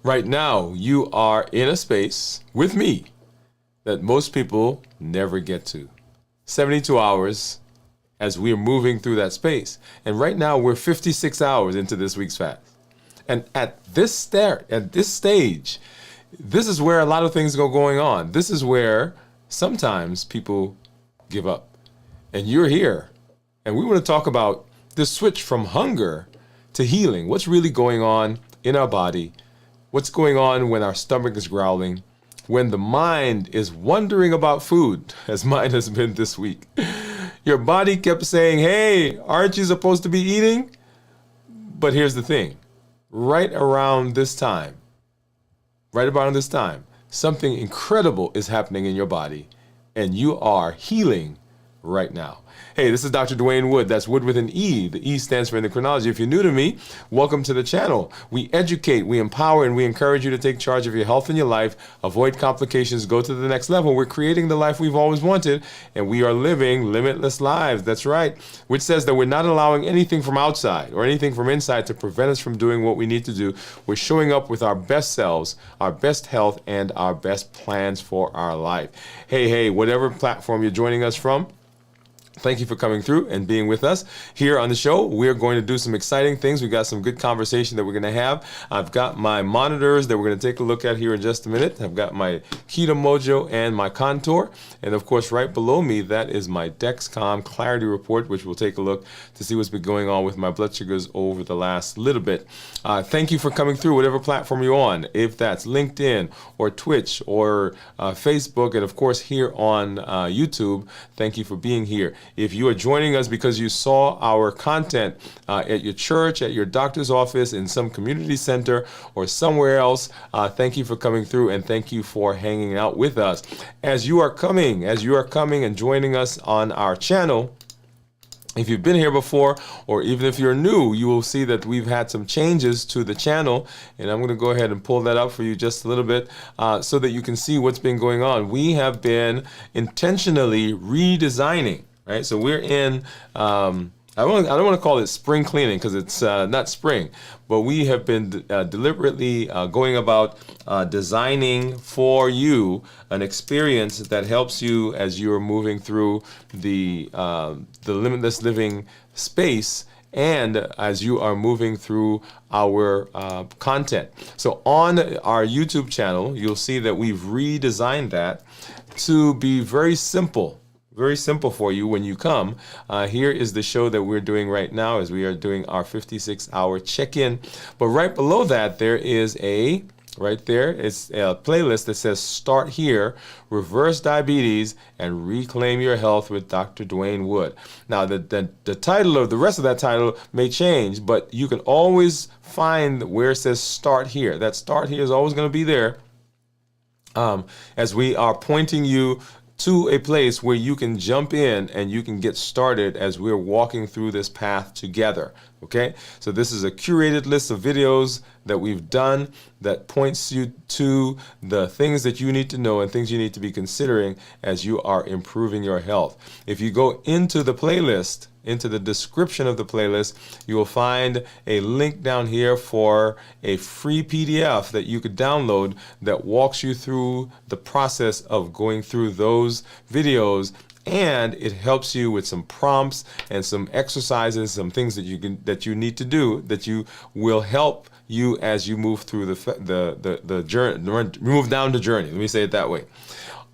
Right now, you are in a space with me that most people never get to. 72 hours as we are moving through that space. And right now, we're 56 hours into this week's fast. And at this stage, this is where a lot of things go going on. This is where sometimes people give up. And you're here. And we want to talk about this switch from hunger to healing. What's really going on in our body? What's going on when our stomach is growling? When the mind is wondering about food, as mine has been this week. Your body kept saying, hey, aren't you supposed to be eating? But here's the thing. Right around this time, something incredible is happening in your body, and you are healing right now. Hey, this is Dr. Dwain Woode. That's Wood with an E. The E stands for endocrinology. If you're new to me, welcome to the channel. We educate, we empower, and we encourage you to take charge of your health and your life, avoid complications, go to the next level. We're creating the life we've always wanted, and we are living limitless lives. That's right, which says that we're not allowing anything from outside or anything from inside to prevent us from doing what we need to do. We're showing up with our best selves, our best health, and our best plans for our life. Hey, whatever platform you're joining us from, thank you for coming through and being with us here on the show. We're going to do some exciting things. We've got some good conversation that we're going to have. I've got my monitors that we're going to take a look at here in just a minute. I've got my Keto Mojo and my Contour. And of course, right below me, that is my Dexcom Clarity Report, which we'll take a look to see what's been going on with my blood sugars over the last little bit. Thank you for coming through, whatever platform you're on, if that's LinkedIn or Twitch or Facebook, and of course here on YouTube. Thank you for being here. If you are joining us because you saw our content at your church, at your doctor's office, in some community center, or somewhere else, thank you for coming through, and thank you for hanging out with us. As you are coming and joining us on our channel, if you've been here before, or even if you're new, you will see that we've had some changes to the channel, and I'm going to go ahead and pull that up for you just a little bit so that you can see what's been going on. We have been intentionally redesigning. Right, so we're in, I don't want to call it spring cleaning because it's not spring, but we have been deliberately going about designing for you an experience that helps you as you're moving through the limitless living space and as you are moving through our content. So on our YouTube channel, you'll see that we've redesigned that to be very simple for you when you come. Here is the show that we're doing right now as we are doing our 56-hour check-in. But right below that, it's a playlist that says Start Here, Reverse Diabetes, and Reclaim Your Health with Dr. Dwain Woode. Now, the title of the rest of that title may change, but you can always find where it says Start Here. That Start Here is always going to be there. as we are pointing you to a place where you can jump in and you can get started as we're walking through this path together. Okay, so this is a curated list of videos that we've done that points you to the things that you need to know and things you need to be considering as you are improving your health. If you go into the playlist, into the description of the playlist, you will find a link down here for a free PDF that you could download that walks you through the process of going through those videos, and it helps you with some prompts and some exercises, some things that you need to do that you will help you as you move through the journey, move down the journey. Let me say it that way.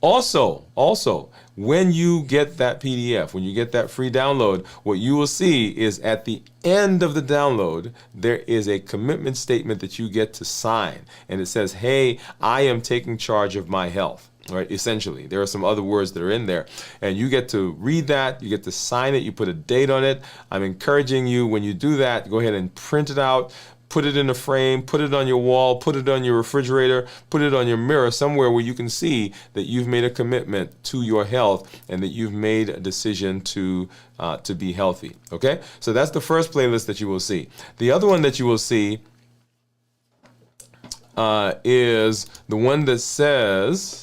Also, when you get that PDF, when you get that free download, what you will see is at the end of the download, there is a commitment statement that you get to sign. And it says, hey, I am taking charge of my health. Right, essentially, there are some other words that are in there, and you get to read that, you get to sign it, you put a date on it. I'm encouraging you, when you do that, go ahead and print it out, put it in a frame, put it on your wall, put it on your refrigerator, put it on your mirror, somewhere where you can see that you've made a commitment to your health and that you've made a decision to be healthy. Okay, so that's the first playlist that you will see. The other one that you will see is the one that says,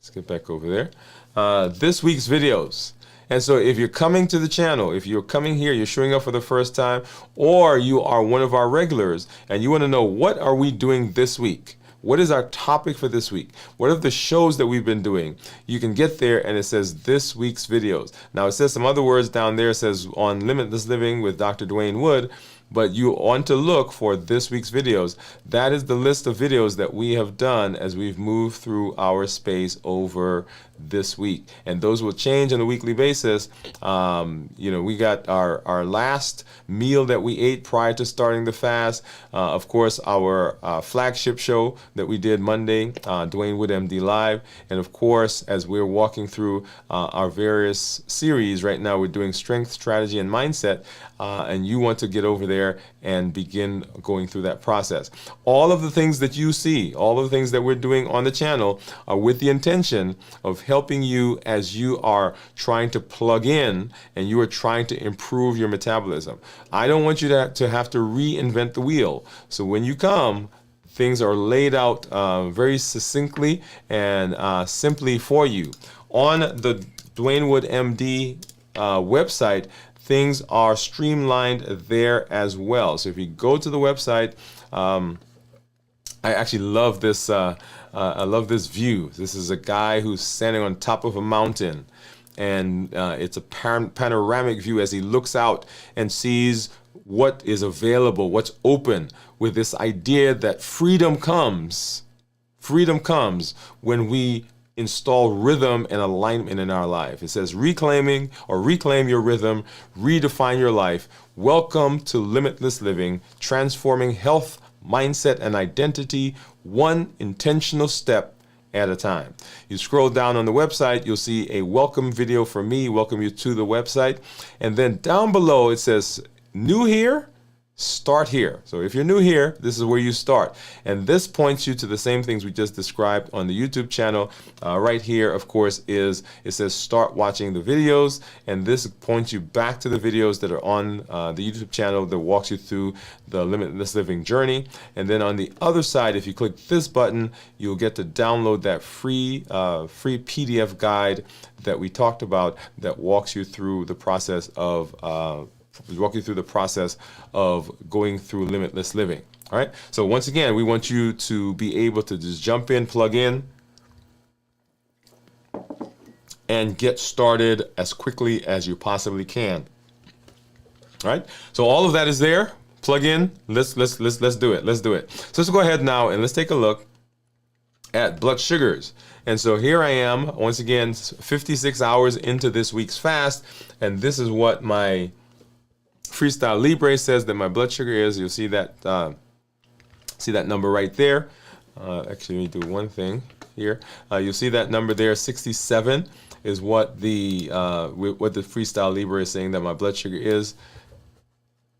let's get back over there, this week's videos. And so if you're coming to the channel, if you're coming here, you're showing up for the first time, or you are one of our regulars and you want to know, what are we doing this week? What is our topic for this week? What are the shows that we've been doing? You can get there and it says this week's videos. Now it says some other words down there. It says on Limitless Living with Dr. Dwain Woode, but you want to look for this week's videos. That is the list of videos that we have done as we've moved through our space over this week. And those will change on a weekly basis. We got our last meal that we ate prior to starting the fast. Of course, our flagship show that we did Monday, Dwain Woode MD Live. And of course, as we're walking through our various series, right now we're doing strength, strategy, and mindset. And you want to get over there and begin going through that process. All of the things that you see, all of the things that we're doing on the channel are with the intention of helping you as you are trying to plug in and you are trying to improve your metabolism. I don't want you to have to reinvent the wheel. So when you come, things are laid out very succinctly and simply for you. On the Dwain Woode MD website, things are streamlined there as well. So if you go to the website, I actually love this. I love this view. This is a guy who's standing on top of a mountain, and it's a panoramic view as he looks out and sees what is available, what's open, with this idea that freedom comes when we install rhythm and alignment in our life. It says reclaim your rhythm, redefine your life. Welcome to Limitless Living, transforming health, mindset, and identity, one intentional step at a time. You scroll down on the website, you'll see a welcome video for me, welcome you to the website. And then down below it says, new here? Start here. So if you're new here, this is where you start. And this points you to the same things we just described on the YouTube channel. Right here, of course, it says start watching the videos. And this points you back to the videos that are on the YouTube channel that walks you through the Limitless Living journey. And then on the other side, if you click this button, you'll get to download that free PDF guide that we talked about that walks you through the process of going through limitless living. All right. So once again, we want you to be able to just jump in, plug in, and get started as quickly as you possibly can. All right. So all of that is there. Plug in. Let's do it. Let's do it. So let's go ahead now and let's take a look at blood sugars. And so here I am once again, 56 hours into this week's fast, and this is what my Freestyle Libre says that my blood sugar is. You'll see that number right there. Actually, let me do one thing here. You'll see that number there, 67, is what the Freestyle Libre is saying that my blood sugar is.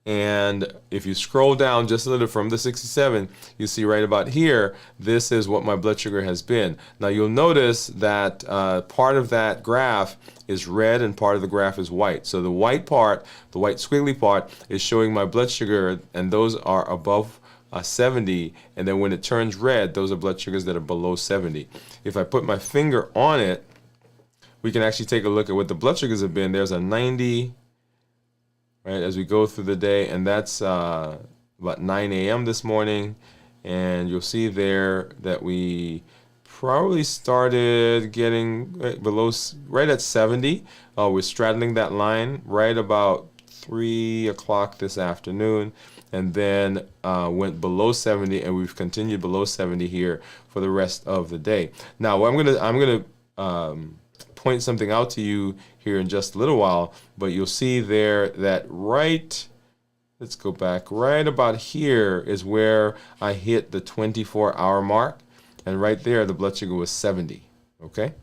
And if you scroll down just a little from the 67, you see right about here, this is what my blood sugar has been. Now you'll notice that part of that graph is red and part of the graph is white. So the white part, the white squiggly part, is showing my blood sugar, and those are above 70. And then when it turns red, those are blood sugars that are below 70. If I put my finger on it, we can actually take a look at what the blood sugars have been. There's a 90. Right, as we go through the day, and that's about 9 a.m. this morning, and you'll see there that we probably started getting right at 70. We're straddling that line right about 3 o'clock this afternoon, and then went below 70, and we've continued below 70 here for the rest of the day. Now, I'm gonna point something out to you here in just a little while, but you'll see there that let's go back, right about here is where I hit the 24-hour mark, and right there the blood sugar was 70. Okay,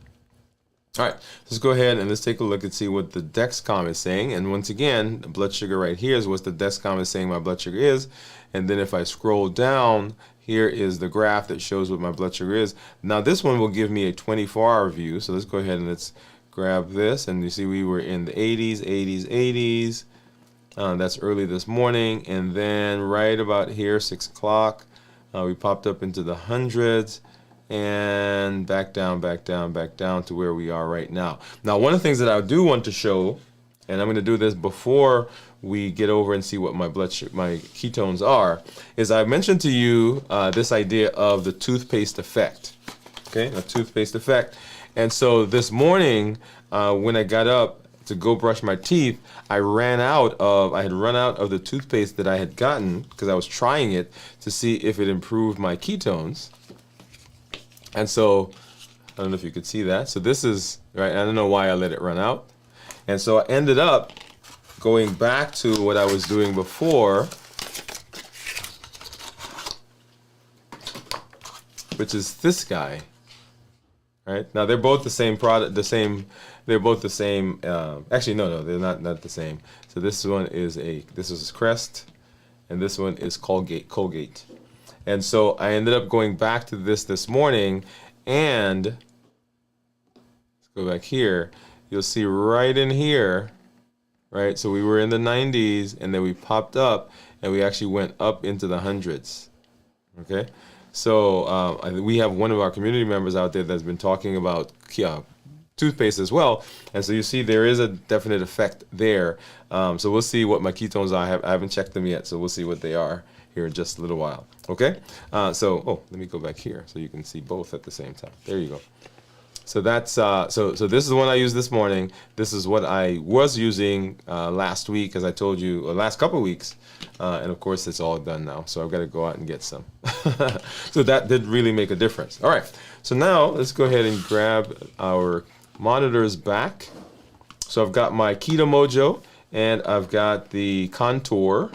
all right, let's go ahead and let's take a look and see what the Dexcom is saying. And once again, the blood sugar right here is what the Dexcom is saying my blood sugar is. And then if I scroll down, here is the graph that shows what my blood sugar is. Now this one will give me a 24-hour view. So let's go ahead and let's grab this. And you see we were in the 80s, 80s, 80s. That's early this morning. And then right about here, 6 o'clock, we popped up into the hundreds and back down, back down, back down to where we are right now. Now, one of the things that I do want to show, and I'm going to do this before we get over and see what my blood sugar, my ketones are, is I mentioned to you this idea of the toothpaste effect. Okay, a toothpaste effect. And so this morning, when I got up to go brush my teeth, I had run out of the toothpaste that I had gotten because I was trying it to see if it improved my ketones. And so, I don't know if you could see that. So this is, right, I don't know why I let it run out. And so I ended up going back to what I was doing before, which is this guy, right? Now they're both the same product, they're both the same, actually no, they're not the same. So this one is this is Crest, and this one is Colgate. And so I ended up going back to this morning, and let's go back here. You'll see right in here, right? So we were in the 90s, and then we popped up, and we actually went up into the hundreds. Okay, so we have one of our community members out there that's been talking about toothpaste as well, and so you see there is a definite effect there. So we'll see what my ketones are. I haven't checked them yet, so we'll see what they are here in just a little while. Okay, let me go back here so you can see both at the same time. There you go. So that's so this is the one I used this morning. This is what I was using last week, as I told you, or last couple of weeks, and of course it's all done now. So I've got to go out and get some. So that did really make a difference. All right. So now let's go ahead and grab our monitors back. So I've got my Keto Mojo, and I've got the Contour.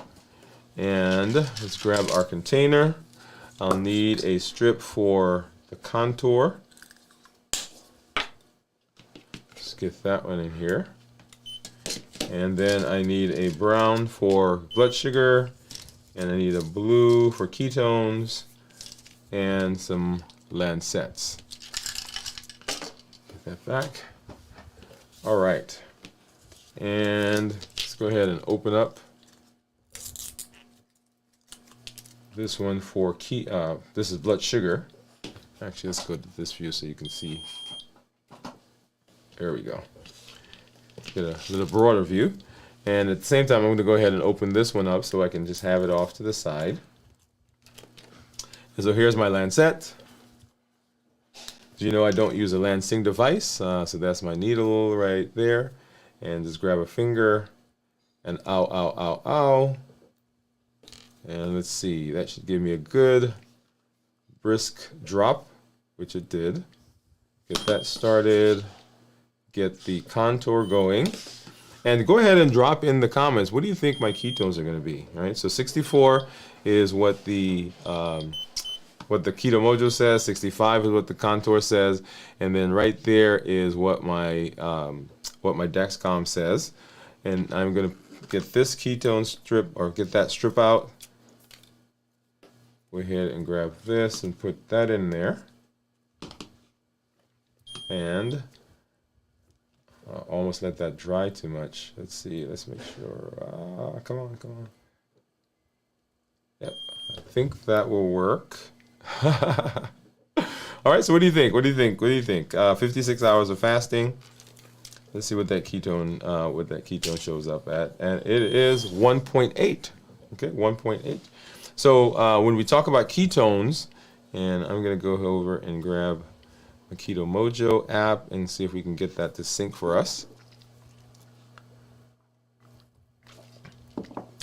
And let's grab our container. I'll need a strip for the Contour. Let's get that one in here. And then I need a brown for blood sugar, and I need a blue for ketones, and some Lancets. Get that back. All right. And let's go ahead and open up this one for this is blood sugar. Actually, let's go to this view so you can see. There we go. Get a little broader view. And at the same time, I'm going to go ahead and open this one up so I can just have it off to the side. And so here's my Lancet. As you know, I don't use a lancing device, so that's my needle right there. And just grab a finger and ow, ow, ow, ow. And let's see, that should give me a good brisk drop, which it did. Get that started, get the Contour going, and go ahead and drop in the comments. What do you think my ketones are going to be? All right, so 64 is what the Keto Mojo says, 65 is what the Contour says, and then right there is what my Dexcom says. And I'm going to get this ketone strip, or get that strip out. Go ahead and grab this and put that in there. And almost let that dry too much. Let's see, let's make sure. Come on, come on. Yep, I think that will work. All right, so what do you think? What do you think? What do you think? 56 hours of fasting. Let's see what that ketone shows up at, and it is 1.8. Okay, 1.8. So when we talk about ketones, and I'm gonna go over and grab a Keto Mojo app and see if we can get that to sync for us.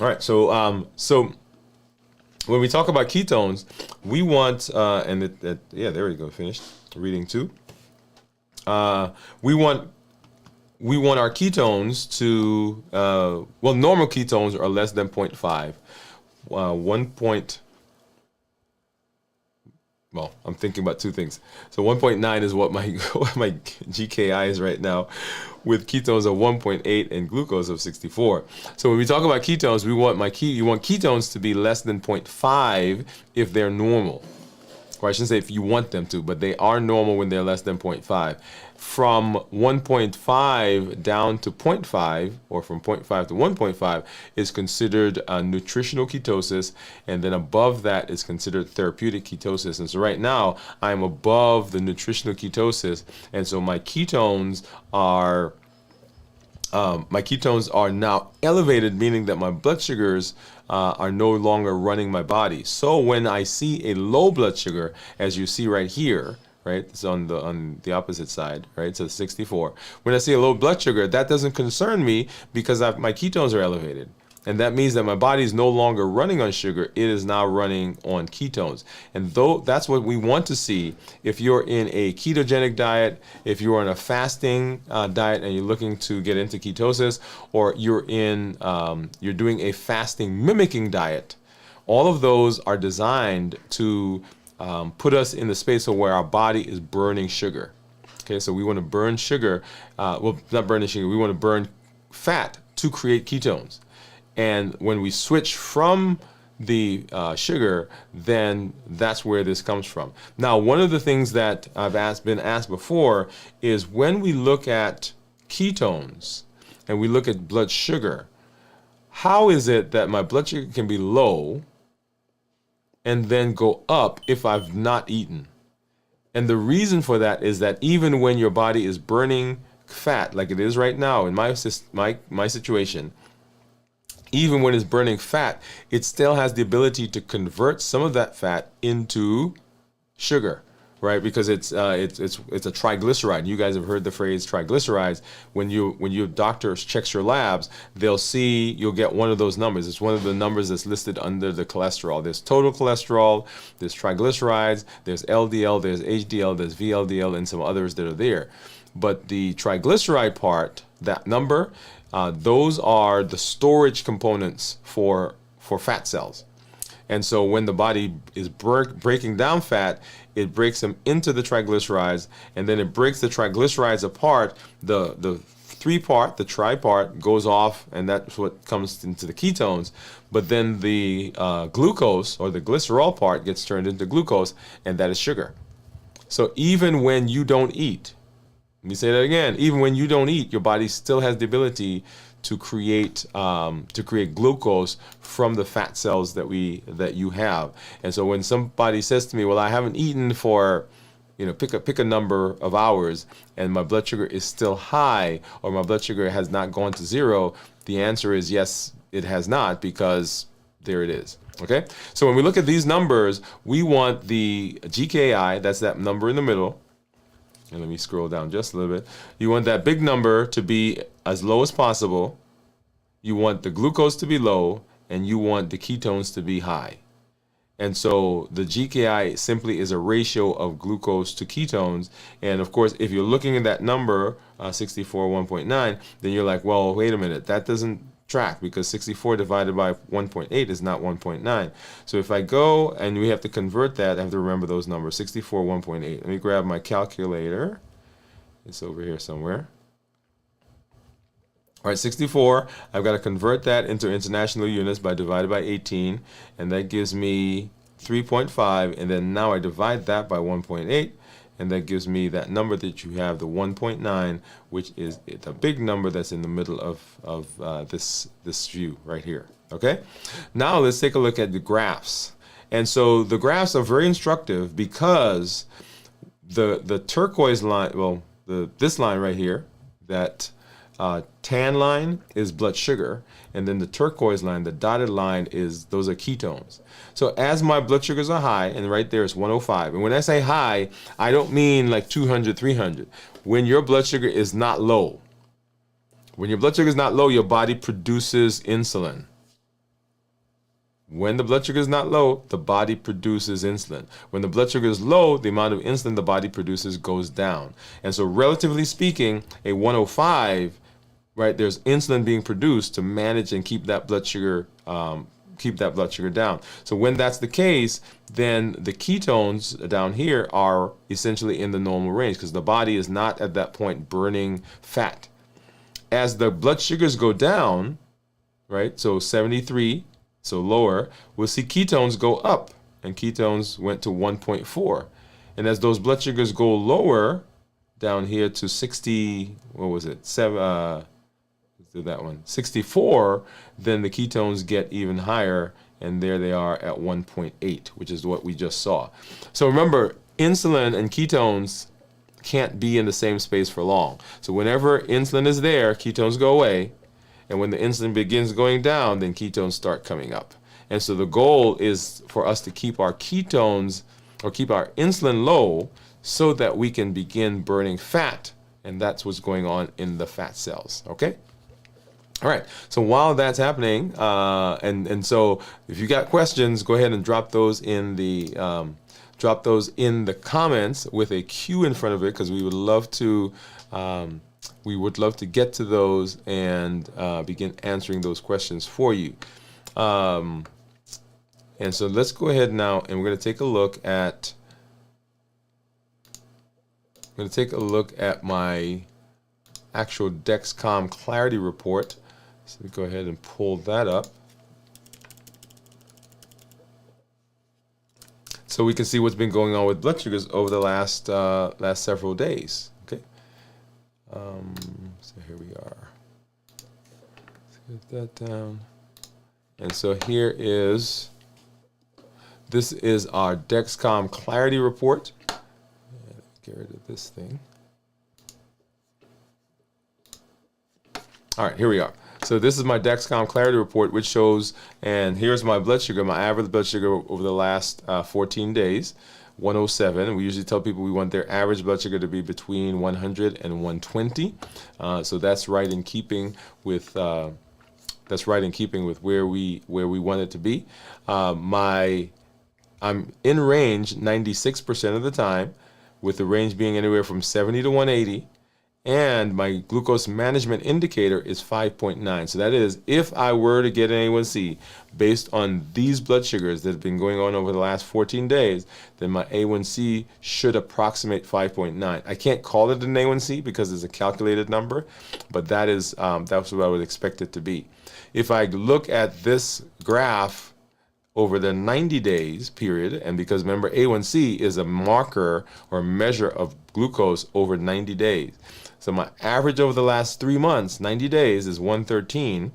All right, so when we talk about ketones, we want yeah, there we go, finished reading 2. We want our ketones to well, normal ketones are less than 0.5. Well, I'm thinking about 2 things. So 1.9 is what my GKI is right now, with ketones of 1.8 and glucose of 64. So when we talk about ketones, you want ketones to be less than 0.5 if they're normal. Or I shouldn't say if you want them to, but they are normal when they're less than 0.5. From 1.5 down to 0.5, or from 0.5 to 1.5, is considered nutritional ketosis, and then above that is considered therapeutic ketosis. And so right now, I'm above the nutritional ketosis, and so my ketones are now elevated, meaning that my blood sugars are no longer running my body. So when I see a low blood sugar, as you see right here, right, it's on the opposite side, right, so 64. When I see a low blood sugar, that doesn't concern me because my ketones are elevated. And that means that my body is no longer running on sugar, it is now running on ketones. And though that's what we want to see, if you're in a ketogenic diet, if you're on a fasting diet and you're looking to get into ketosis, or you're doing a fasting mimicking diet, all of those are designed to put us in the space of where our body is burning sugar. Okay, so we want to burn sugar, well, not burning sugar, we want to burn fat to create ketones. And when we switch from the sugar, then that's where this comes from. Now, one of the things that I've been asked before is when we look at ketones and we look at blood sugar, how is it that my blood sugar can be low and then go up if I've not eaten? And the reason for that is that even when your body is burning fat, like it is right now in my situation, even when it's burning fat, it still has the ability to convert some of that fat into sugar, right? Because it's a triglyceride. You guys have heard the phrase triglycerides. When your doctor checks your labs, you'll get one of those numbers. It's one of the numbers that's listed under the cholesterol. There's total cholesterol, there's triglycerides, there's LDL, there's HDL, there's VLDL, and some others that are there. But the triglyceride part, that number, those are the storage components for fat cells. And so when the body is breaking down fat, it breaks them into the triglycerides, and then it breaks the triglycerides apart. The tri part goes off, and that's what comes into the ketones. But then the glucose, or the glycerol part, gets turned into glucose, and that is sugar. So even when you don't eat, let me say that again, even when you don't eat, your body still has the ability to create glucose from the fat cells that you have. And so when somebody says to me, well, I haven't eaten for, pick a number of hours, and my blood sugar is still high, or my blood sugar has not gone to 0, the answer is yes, it has not, because there it is. Okay? So when we look at these numbers, we want the GKI, that's that number in the middle. And let me scroll down just a little bit. You want that big number to be as low as possible. You want the glucose to be low, and you want the ketones to be high. And so the GKI simply is a ratio of glucose to ketones. And of course, if you're looking at that number, 64, 1.9, then you're like, well, wait a minute, that doesn't track, because 64 divided by 1.8 is not 1.9. So if I go, and we have to convert that, I have to remember those numbers, 64, 1.8. Let me grab my calculator. It's over here somewhere. All right, 64, I've got to convert that into international units by divided by 18, and that gives me 3.5, and then now I divide that by 1.8, and that gives me that number that you have, the 1.9, which is the big number that's in the middle of this view right here. Okay, now let's take a look at the graphs. And so the graphs are very instructive because the turquoise line, well, this line right here, that tan line is blood sugar, and then the turquoise line, the dotted line, those are ketones. So as my blood sugars are high, and right there is 105, and when I say high, I don't mean like 200, 300. When your blood sugar is not low, when your blood sugar is not low, your body produces insulin. When the blood sugar is not low, the body produces insulin. When the blood sugar is low, the amount of insulin the body produces goes down. And so relatively speaking, a 105, right, there's insulin being produced to manage and keep that blood sugar down. So when that's the case, then the ketones down here are essentially in the normal range because the body is not at that point burning fat. As the blood sugars go down, right, so 73, so lower, we'll see ketones go up, and ketones went to 1.4. And as those blood sugars go lower, down here to 60, what was it? Let's do that one. 64, then the ketones get even higher, and there they are at 1.8, which is what we just saw. So remember, insulin and ketones can't be in the same space for long. So whenever insulin is there, ketones go away. And when the insulin begins going down, then ketones start coming up. And so the goal is for us to keep our ketones or keep our insulin low so that we can begin burning fat. And that's what's going on in the fat cells. Okay? All right. So while that's happening, and so if you got questions, go ahead and drop those in the comments with a Q in front of it, because we would love to get to those and begin answering those questions for you. And so let's go ahead now, and we're going to take a look at my actual Dexcom Clarity report. So we go ahead and pull that up, so we can see what's been going on with blood sugars over the last several days. Okay. So here we are. Let's get that down. And so this is our Dexcom Clarity report. Get rid of this thing. All right, here we are. So this is my Dexcom Clarity report, which shows, and here's my blood sugar, my average blood sugar over the last 14 days. 107. We usually tell people we want their average blood sugar to be between 100 and 120. So that's right in keeping with where we want it to be. I'm in range 96% of the time, with the range being anywhere from 70 to 180. And my glucose management indicator is 5.9. So that is, if I were to get an A1C based on these blood sugars that have been going on over the last 14 days, then my A1C should approximate 5.9. I can't call it an A1C because it's a calculated number, but that's what I would expect it to be. If I look at this graph over the 90 days period, and because remember, A1C is a marker or measure of glucose over 90 days. So my average over the last 3 months, 90 days, is 113,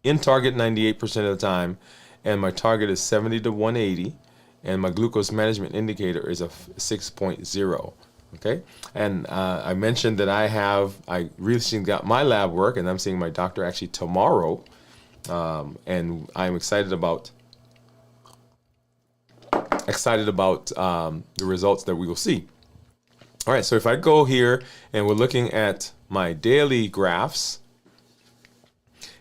in target 98% of the time, and my target is 70 to 180, and my glucose management indicator is a 6.0. Okay, and I mentioned that I recently got my lab work, and I'm seeing my doctor actually tomorrow, and I'm excited about the results that we will see. All right, so if I go here and we're looking at my daily graphs,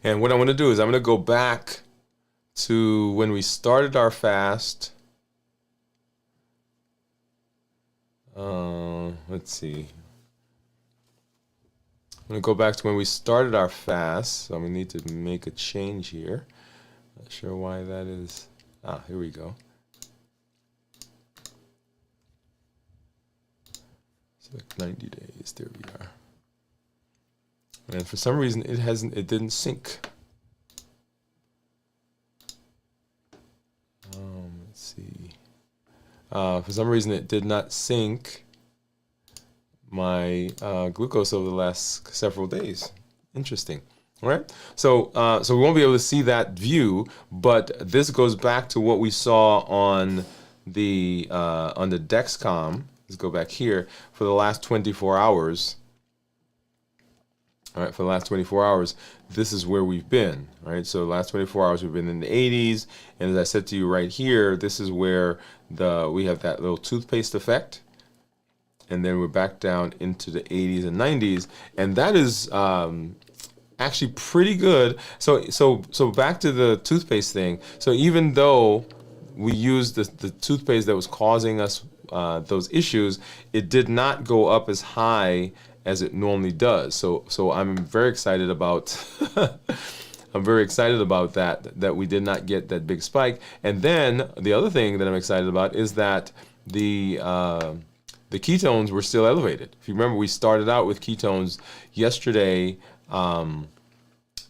and what I want to do is I'm going to go back to when we started our fast. Let's see. I'm going to go back to when we started our fast. So I'm going to need to make a change here. Not sure why that is. Here we go. Select 90 days. There we are. And for some reason, it didn't sync. Let's see. For some reason, it did not sync my glucose over the last several days. Interesting. All right. So we won't be able to see that view, but this goes back to what we saw on the Dexcom. Let's go back here for the last 24 hours. All right, for the last 24 hours, this is where we've been, right? So the last 24 hours, we've been in the 80s. And as I said to you right here, this is where we have that little toothpaste effect. And then we're back down into the 80s and 90s. And that is actually pretty good. So back to the toothpaste thing. So even though we used the toothpaste that was causing us those issues, it did not go up as high as it normally does. So I'm very excited about that we did not get that big spike. And then the other thing that I'm excited about is that the ketones were still elevated. If you remember, we started out with ketones yesterday at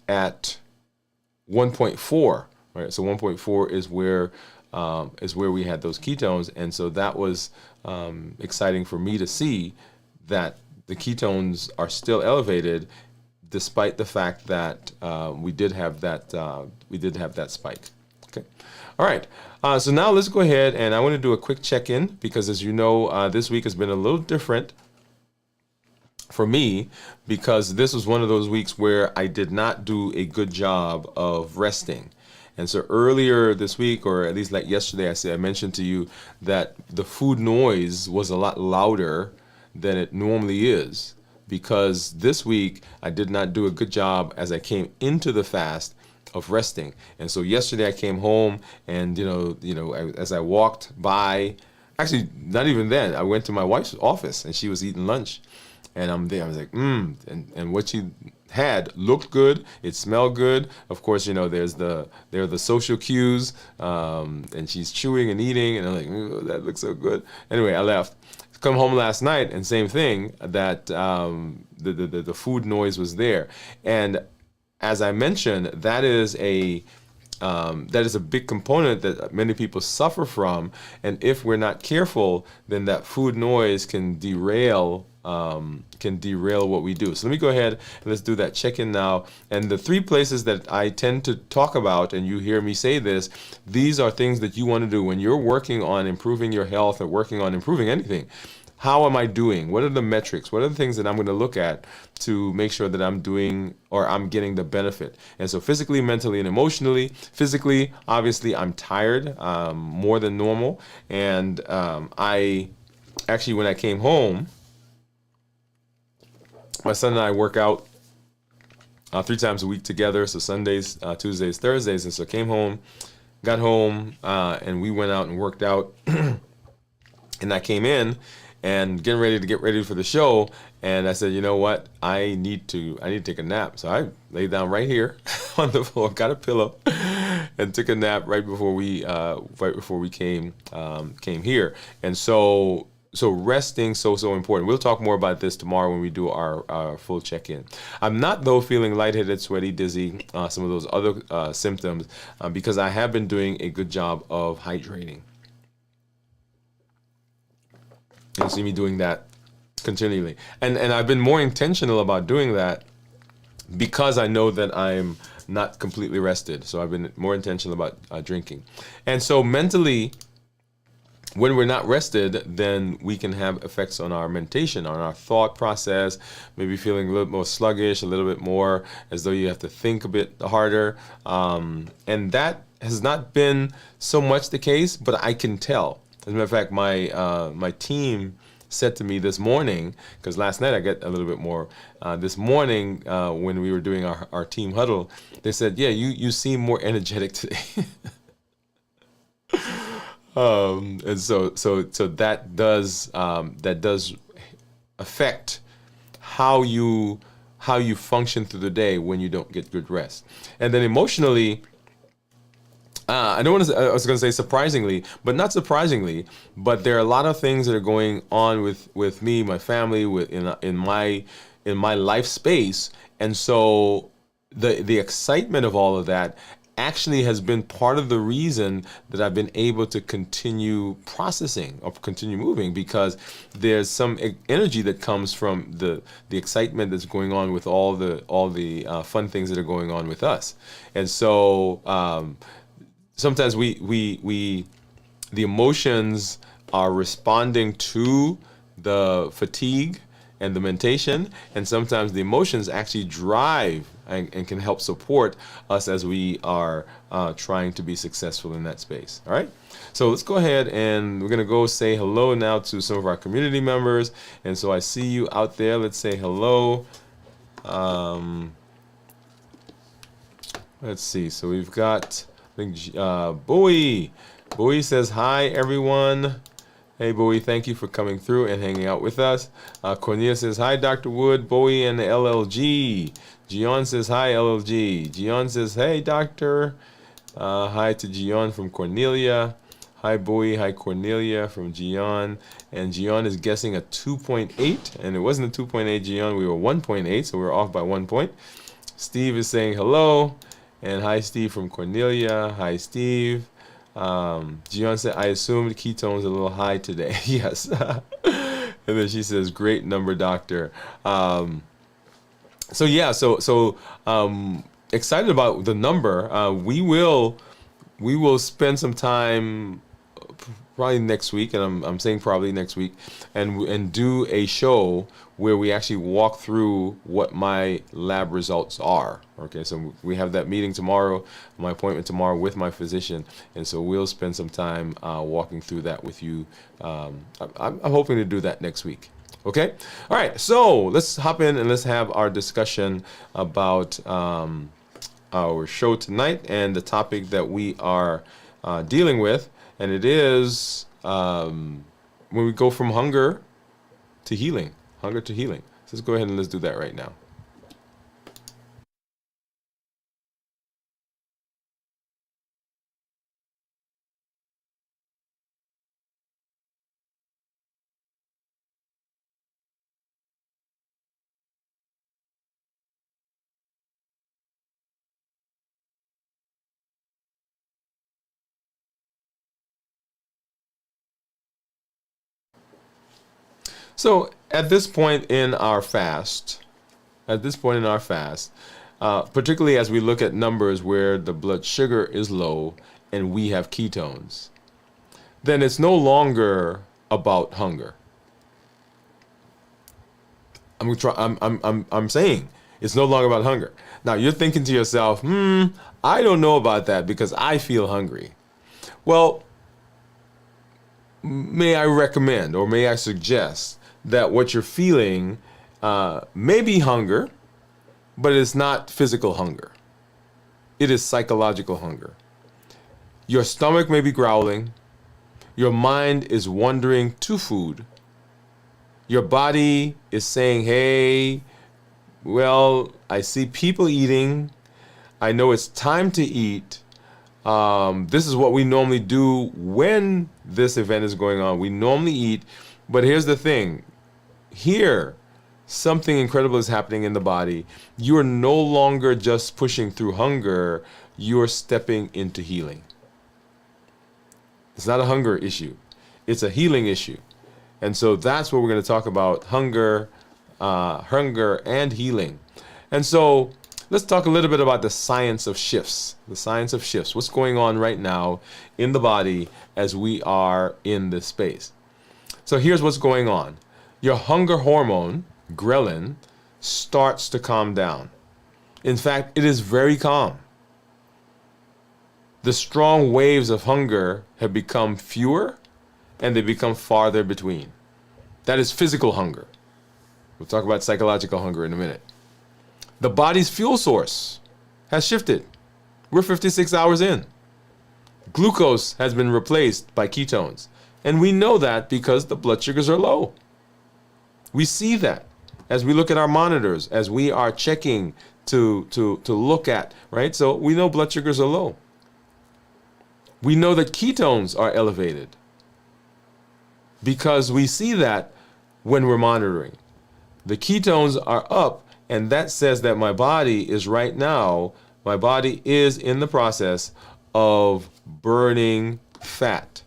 1.4, right? So 1.4 is where we had those ketones, and so that was exciting for me to see that the ketones are still elevated, despite the fact that we did have that spike. Okay, all right. So now let's go ahead, and I want to do a quick check-in because, as you know, this week has been a little different for me because this was one of those weeks where I did not do a good job of resting. And so earlier this week, or at least like yesterday, I mentioned to you that the food noise was a lot louder than it normally is, because this week I did not do a good job as I came into the fast of resting. And so yesterday I came home, and as I walked by, actually not even then, I went to my wife's office and she was eating lunch, and I'm there. I was like, and what she had looked good. It smelled good. Of course, there are the social cues, and she's chewing and eating, and I'm like, that looks so good. Anyway, I left. Come home last night, and same thing, that the food noise was there. And as I mentioned, that is a big component that many people suffer from. And if we're not careful, then that food noise can derail what we do. So let me go ahead and let's do that check-in now. And the three places that I tend to talk about, and you hear me say this, these are things that you want to do when you're working on improving your health or working on improving anything. How am I doing? What are the metrics? What are the things that I'm going to look at to make sure that I'm doing or I'm getting the benefit? And so physically, mentally, and emotionally. Physically, obviously, I'm tired more than normal. And I actually, when I came home, my son and I work out 3 times a week together. So Sundays, Tuesdays, Thursdays. And so I came home, got home, and we went out and worked out. And I came in and get ready for the show, and I said, you know what, I need to take a nap. So I laid down right here on the floor, got a pillow, and took a nap right before we came here. And so resting so important. We'll talk more about this tomorrow when we do our full check-in. I'm not, though, feeling lightheaded, sweaty, dizzy, some of those other symptoms, because I have been doing a good job of hydrating. You'll see me doing that continually. And I've been more intentional about doing that because I know that I'm not completely rested. So I've been more intentional about drinking. And so mentally, when we're not rested, then we can have effects on our mentation, on our thought process, maybe feeling a little more sluggish, a little bit more as though you have to think a bit harder. And that has not been so much the case, but I can tell. As a matter of fact, my team said to me this morning, because last night I got a little bit more, this morning when we were doing our team huddle, they said, yeah, you seem more energetic today. And so that does affect how you function through the day when you don't get good rest. And then emotionally, I was going to say surprisingly, but not surprisingly, but there are a lot of things that are going on with me, my family, in my in my life space. And so the excitement of all of that actually has been part of the reason that I've been able to continue processing or continue moving, because there's some energy that comes from the excitement that's going on with all the fun things that are going on with us. And so sometimes the emotions are responding to the fatigue and the mentation, and sometimes the emotions actually drive and can help support us as we are trying to be successful in that space. All right, so let's go ahead and we're gonna go say hello now to some of our community members. And so I see you out there. Let's say hello. Let's see. So we've got, I think, Bowie. Bowie says hi, everyone. Hey, Bowie, thank you for coming through and hanging out with us. Cornelia says, hi, Dr. Woode, Bowie, and the LLG. Gion says, hi, LLG. Gion says, hey, doctor. Hi to Gion from Cornelia. Hi, Bowie. Hi, Cornelia from Gion. And Gion is guessing a 2.8, and it wasn't a 2.8, Gion. We were 1.8, so we were off by 1 point. Steve is saying hello. And hi, Steve from Cornelia. Hi, Steve. Gion said, I assumed ketones a little high today. Yes. And then she says, great number, doctor. So yeah, so excited about the number. We will spend some time probably next week, and I'm saying probably next week, and do a show where we actually walk through what my lab results are. Okay, so we have that meeting tomorrow, my appointment tomorrow with my physician, and so we'll spend some time walking through that with you. I'm hoping to do that next week. Okay, all right, so let's hop in and let's have our discussion about our show tonight and the topic that we are dealing with, and it is when we go from hunger to healing. Hunger to healing. So let's go ahead and let's do that right now. So at this point in our fast, particularly as we look at numbers where the blood sugar is low and we have ketones, then it's no longer about hunger. I'm saying it's no longer about hunger. Now you're thinking to yourself, I don't know about that because I feel hungry. Well, may I recommend or may I suggest that what you're feeling may be hunger, but it's not physical hunger. It is psychological hunger. Your stomach may be growling. Your mind is wandering to food. Your body is saying, hey, well, I see people eating. I know it's time to eat. This is what we normally do when this event is going on. We normally eat, but here's the thing. Here, something incredible is happening in the body. You are no longer just pushing through hunger. You are stepping into healing. It's not a hunger issue. It's a healing issue. And so that's what we're going to talk about, hunger and healing. And so let's talk a little bit about the science of shifts. The science of shifts. What's going on right now in the body as we are in this space. So here's what's going on. Your hunger hormone, ghrelin, starts to calm down. In fact, it is very calm. The strong waves of hunger have become fewer and they become farther between. That is physical hunger. We'll talk about psychological hunger in a minute. The body's fuel source has shifted. We're 56 hours in. Glucose has been replaced by ketones. And we know that because the blood sugars are low. We see that as we look at our monitors, as we are checking to look at, right? So we know blood sugars are low. We know that ketones are elevated because we see that when we're monitoring. The ketones are up, and that says that my body is in the process of burning fat.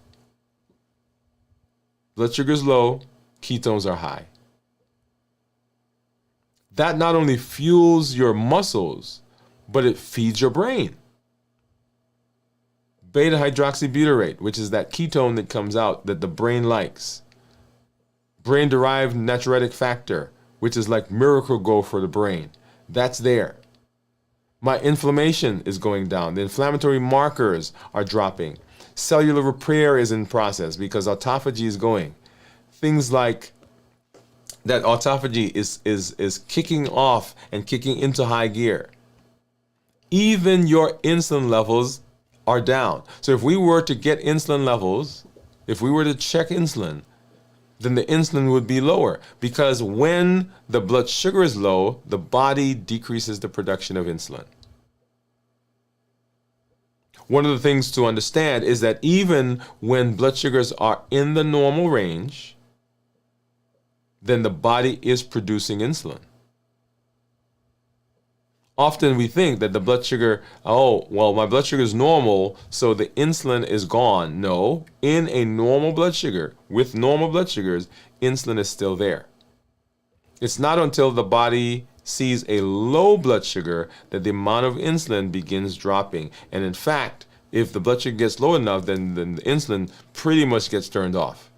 Blood sugar is low, ketones are high. That not only fuels your muscles, but it feeds your brain. Beta hydroxybutyrate, which is that ketone that comes out that the brain likes. Brain-derived natriuretic factor, which is like Miracle-Gro for the brain. That's there. My inflammation is going down. The inflammatory markers are dropping. Cellular repair is in process because autophagy is going. Things like that autophagy is kicking off and kicking into high gear. Even your insulin levels are down. So if we were to get insulin levels, if we were to check insulin, then the insulin would be lower, because when the blood sugar is low, the body decreases the production of insulin. One of the things to understand is that even when blood sugars are in the normal range, then the body is producing insulin. Often we think that the blood sugar, my blood sugar is normal, so the insulin is gone. No, in a normal blood sugar, with normal blood sugars, insulin is still there. It's not until the body sees a low blood sugar that the amount of insulin begins dropping. And in fact, if the blood sugar gets low enough, then the insulin pretty much gets turned off.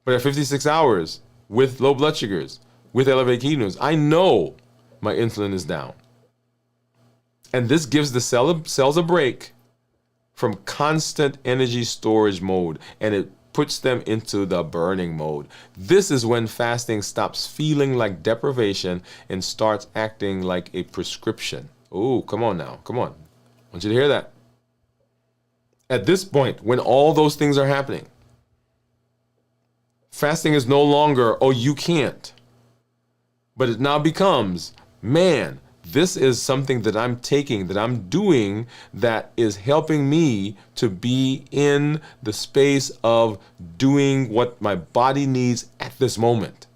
But at 56 hours, with low blood sugars, with elevated ketones, I know my insulin is down. And this gives the cells a break from constant energy storage mode, and it puts them into the burning mode. This is when fasting stops feeling like deprivation and starts acting like a prescription. Oh, come on now. Come on. I want you to hear that. At this point, when all those things are happening, fasting is no longer, you can't. But it now becomes, man, this is something that I'm taking, that I'm doing, that is helping me to be in the space of doing what my body needs at this moment.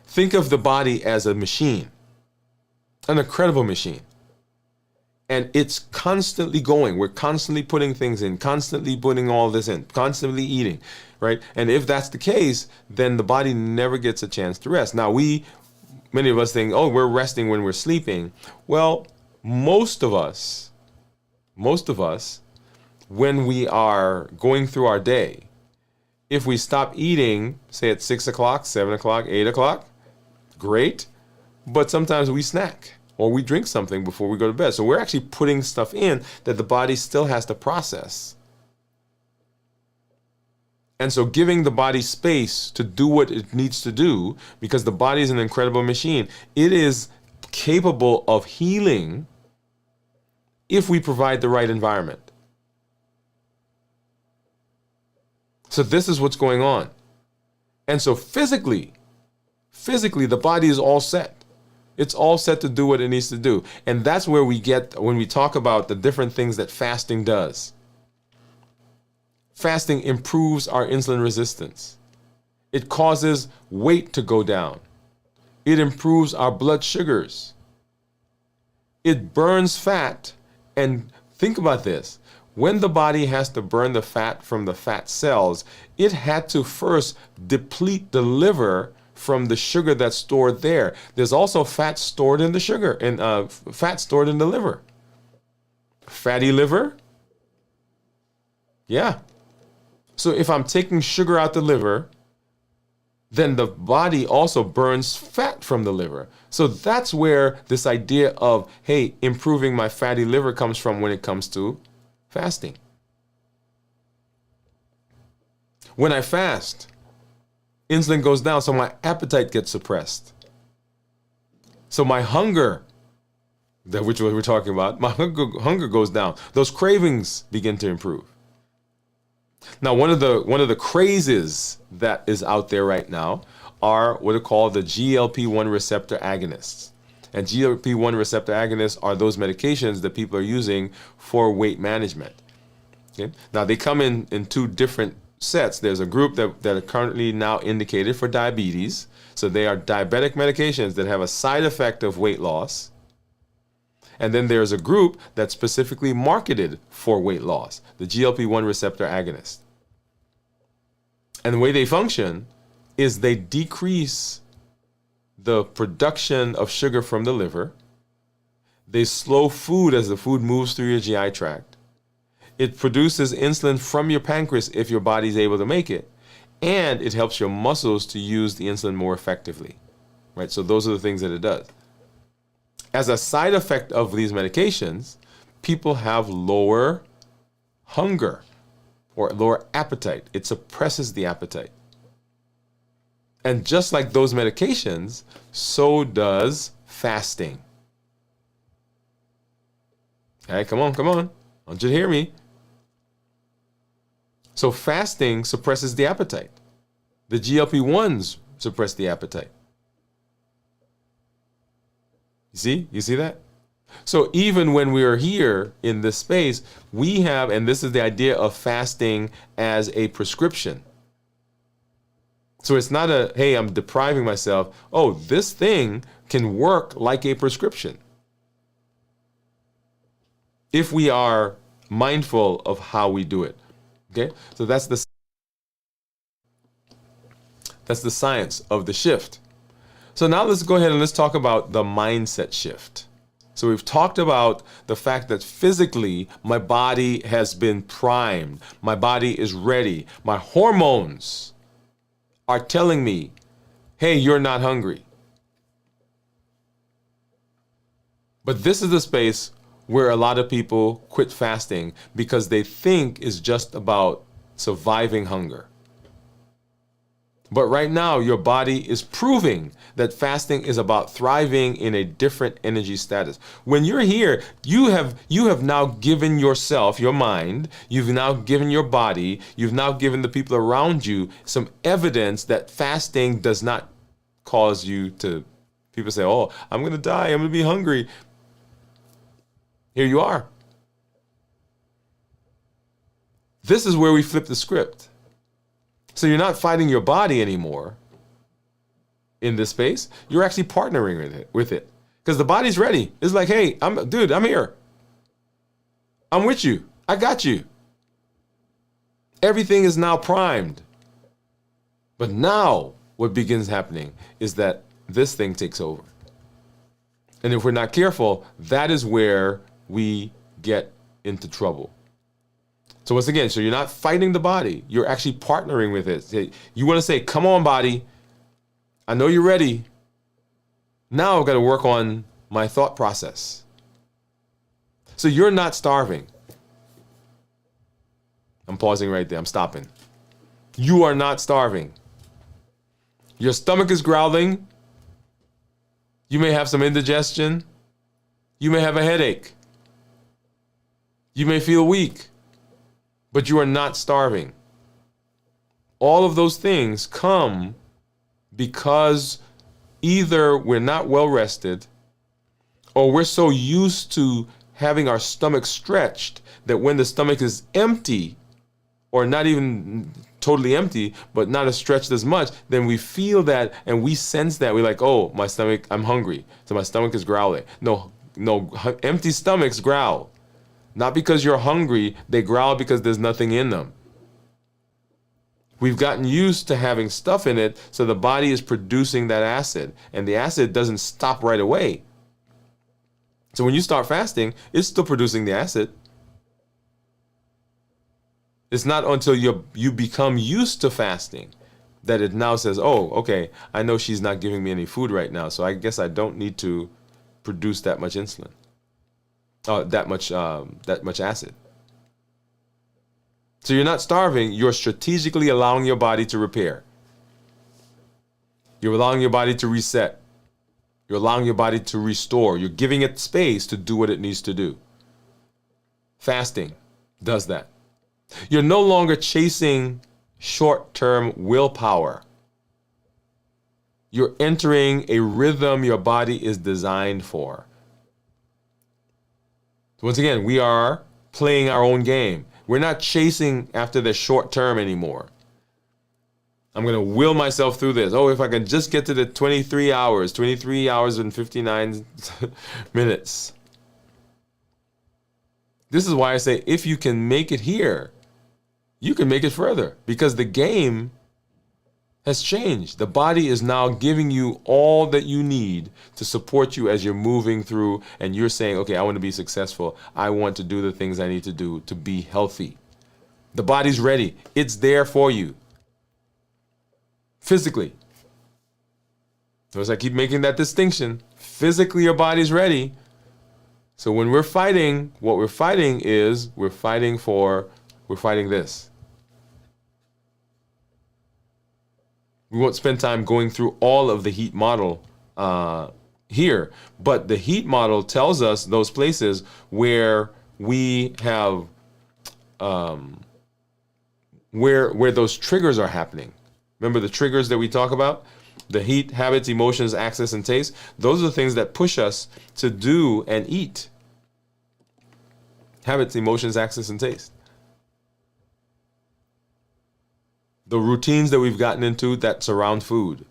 Think of the body as a machine, an incredible machine. And it's constantly going. We're constantly putting things in, constantly putting all this in, constantly eating, right? And if that's the case, then the body never gets a chance to rest. Now, many of us think, we're resting when we're sleeping. Well, most of us, when we are going through our day, if we stop eating, say at 6 o'clock, 7 o'clock, 8 o'clock, great. But sometimes we snack, or we drink something before we go to bed. So we're actually putting stuff in that the body still has to process. And so giving the body space to do what it needs to do, because the body is an incredible machine, it is capable of healing if we provide the right environment. So this is what's going on. And so physically, the body is all set. It's all set to do what it needs to do. And that's where we get, when we talk about the different things that fasting does. Fasting improves our insulin resistance. It causes weight to go down. It improves our blood sugars. It burns fat. And think about this. When the body has to burn the fat from the fat cells, it had to first deplete the liver from the sugar that's stored there. There's also fat stored in the sugar, and fat stored in the liver. Fatty liver? Yeah. So if I'm taking sugar out the liver, then the body also burns fat from the liver. So that's where this idea of, improving my fatty liver comes from when it comes to fasting. When I fast, insulin goes down, so my appetite gets suppressed. So my hunger, which we're talking about, my hunger goes down. Those cravings begin to improve. Now, one of the crazes that is out there right now are what are called the GLP-1 receptor agonists. And GLP-1 receptor agonists are those medications that people are using for weight management. Okay? Now, they come in two different sets. There's a group that are currently now indicated for diabetes. So they are diabetic medications that have a side effect of weight loss. And then there's a group that's specifically marketed for weight loss, the GLP-1 receptor agonist. And the way they function is they decrease the production of sugar from the liver. They slow food as the food moves through your GI tract. It produces insulin from your pancreas if your body's able to make it. And it helps your muscles to use the insulin more effectively. Right? So those are the things that it does. As a side effect of these medications, people have lower hunger or lower appetite. It suppresses the appetite. And just like those medications, so does fasting. Hey, come on. I want you to hear me. So fasting suppresses the appetite. The GLP-1s suppress the appetite. You see that? So even when we are here in this space, we have, and this is the idea of fasting as a prescription. So it's not a, hey, I'm depriving myself. Oh, this thing can work like a prescription if we are mindful of how we do it. Okay? So that's the science of the shift. So now let's go ahead and let's talk about the mindset shift. So we've talked about the fact that physically my body has been primed. My body is ready. My hormones are telling me, hey, you're not hungry. But this is the space where a lot of people quit fasting because they think it's just about surviving hunger. But right now, your body is proving that fasting is about thriving in a different energy status. When you're here, you have now given yourself, your mind, you've now given your body, you've now given the people around you some evidence that fasting does not cause you to, people say, oh, I'm going to die, I'm going to be hungry. Here you are. This is where we flip the script. So you're not fighting your body anymore in this space. You're actually partnering with it. Because the body's ready. It's like, hey, I'm here. I'm with you. I got you. Everything is now primed. But now what begins happening is that this thing takes over. And if we're not careful, that is where we get into trouble. So once again, so you're not fighting the body. You're actually partnering with it. You want to say, come on, body. I know you're ready. Now I've got to work on my thought process. So you're not starving. I'm pausing right there. I'm stopping. You are not starving. Your stomach is growling. You may have some indigestion. You may have a headache. You may feel weak. But you are not starving. All of those things come because either we're not well rested or we're so used to having our stomach stretched that when the stomach is empty, or not even totally empty, but not as stretched as much, then we feel that and we sense that. We're like, oh, my stomach, I'm hungry. So my stomach is growling. No, empty stomachs growl. Not because you're hungry, they growl because there's nothing in them. We've gotten used to having stuff in it, so the body is producing that acid, and the acid doesn't stop right away. So when you start fasting, it's still producing the acid. It's not until you become used to fasting that it now says, oh, okay, I know she's not giving me any food right now, so I guess I don't need to produce that much insulin. That much acid. So you're not starving, you're strategically allowing your body to repair. You're allowing your body to reset. You're allowing your body to restore. You're giving it space to do what it needs to do. Fasting does that. You're no longer chasing short-term willpower. You're entering a rhythm your body is designed for. Once again, we are playing our own game. We're not chasing after the short term anymore. I'm going to will myself through this. Oh, if I can just get to the 23 hours and 59 minutes. This is why I say if you can make it here, you can make it further, because the game has changed. The body is now giving you all that you need to support you as you're moving through, and you're saying, okay, I want to be successful. I want to do the things I need to do to be healthy. The body's ready. It's there for you. Physically. Notice I keep making that distinction. Physically, your body's ready. So when we're fighting, what we're fighting is, we're fighting this. We won't spend time going through all of the heat model here, but the heat model tells us those places where we have, where those triggers are happening. Remember the triggers that we talk about? The heat, habits, emotions, access, and taste. Those are the things that push us to do and eat. Habits, emotions, access, and taste. The routines that we've gotten into that surround food.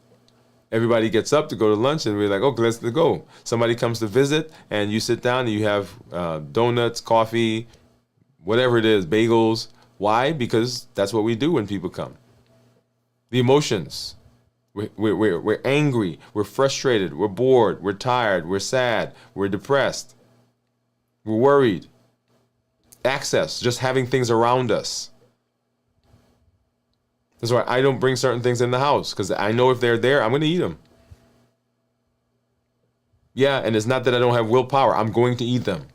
Everybody gets up to go to lunch and we're like, okay, let's go. Somebody comes to visit and you sit down and you have donuts, coffee, whatever it is, bagels. Why? Because that's what we do when people come. The emotions. We're angry, we're frustrated, we're bored, we're tired, we're sad, we're depressed, we're worried. Access, just having things around us. That's why I don't bring certain things in the house, because I know if they're there, I'm going to eat them. Yeah, and it's not that I don't have willpower. I'm going to eat them.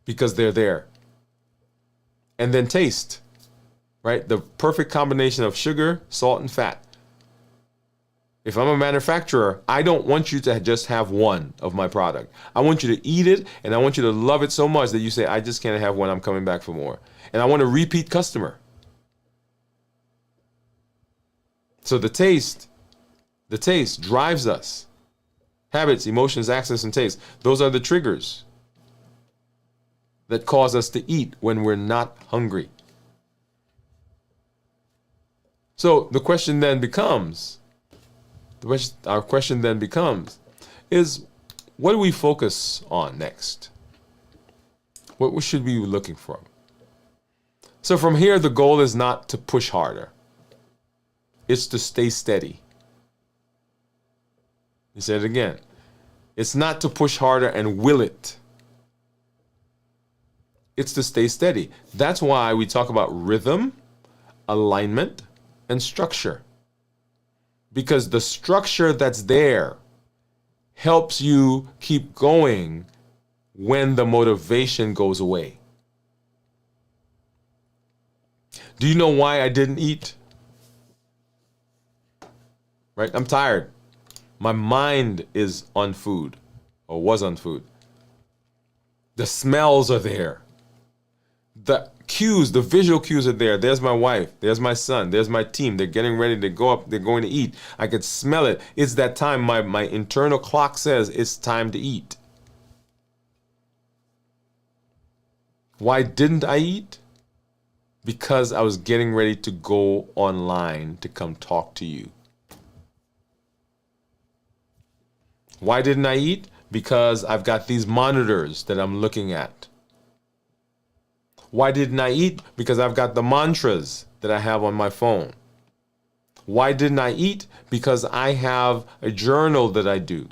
Because they're there. And then taste. Right? The perfect combination of sugar, salt, and fat. If I'm a manufacturer, I don't want you to just have one of my product. I want you to eat it, and I want you to love it so much that you say, I just can't have one, I'm coming back for more. And I want a repeat customer. So the taste drives us. Habits, emotions, access, and taste. Those are the triggers that cause us to eat when we're not hungry. So the question then becomes, our question then becomes, is what do we focus on next? What should we be looking for? So from here, the goal is not to push harder. It's to stay steady. He said it again. It's not to push harder and will it. It's to stay steady. That's why we talk about rhythm, alignment, and structure. Because the structure that's there helps you keep going when the motivation goes away. Do you know why I didn't eat? Right? I'm tired. My mind is on food, or was on food. The smells are there. The cues, the visual cues are there. There's my wife. There's my son. There's my team. They're getting ready to go up. They're going to eat. I could smell it. It's that time. My internal clock says it's time to eat. Why didn't I eat? Because I was getting ready to go online to come talk to you. Why didn't I eat? Because I've got these monitors that I'm looking at. Why didn't I eat? Because I've got the mantras that I have on my phone. Why didn't I eat? Because I have a journal that I do.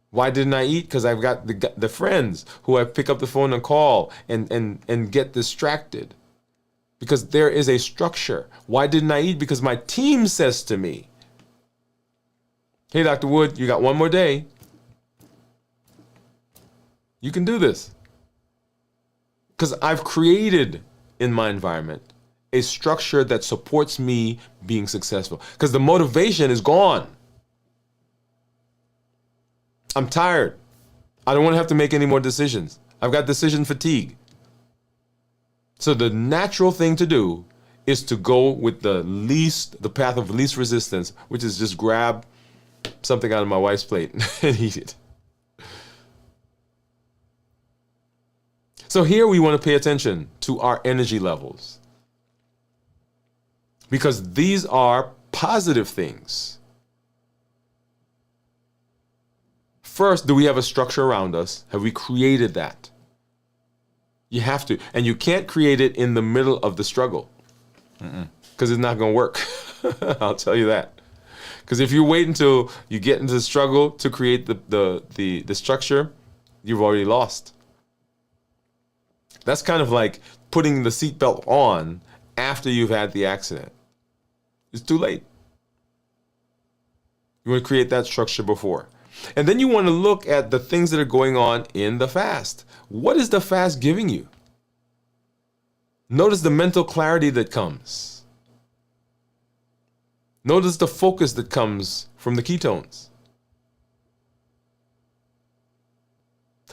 Why didn't I eat? Because I've got the friends who I pick up the phone and call and get distracted. Because there is a structure. Why didn't I eat? Because my team says to me, hey, Dr. Woode, you got one more day. You can do this. Because I've created in my environment a structure that supports me being successful. Because the motivation is gone. I'm tired. I don't want to have to make any more decisions. I've got decision fatigue. So the natural thing to do is to go with the path of least resistance, which is just grab something out of my wife's plate and eat it. So here we want to pay attention to our energy levels. because these are positive things. First, do we have a structure around us? Have we created that? You have to. And you can't create it in the middle of the struggle, because it's not going to work. I'll tell you that. Because if you wait until you get into the struggle to create the structure, you've already lost. That's kind of like putting the seatbelt on after you've had the accident. It's too late. You want to create that structure before. And then you want to look at the things that are going on in the fast. What is the fast giving you? Notice the mental clarity that comes. Notice the focus that comes from the ketones.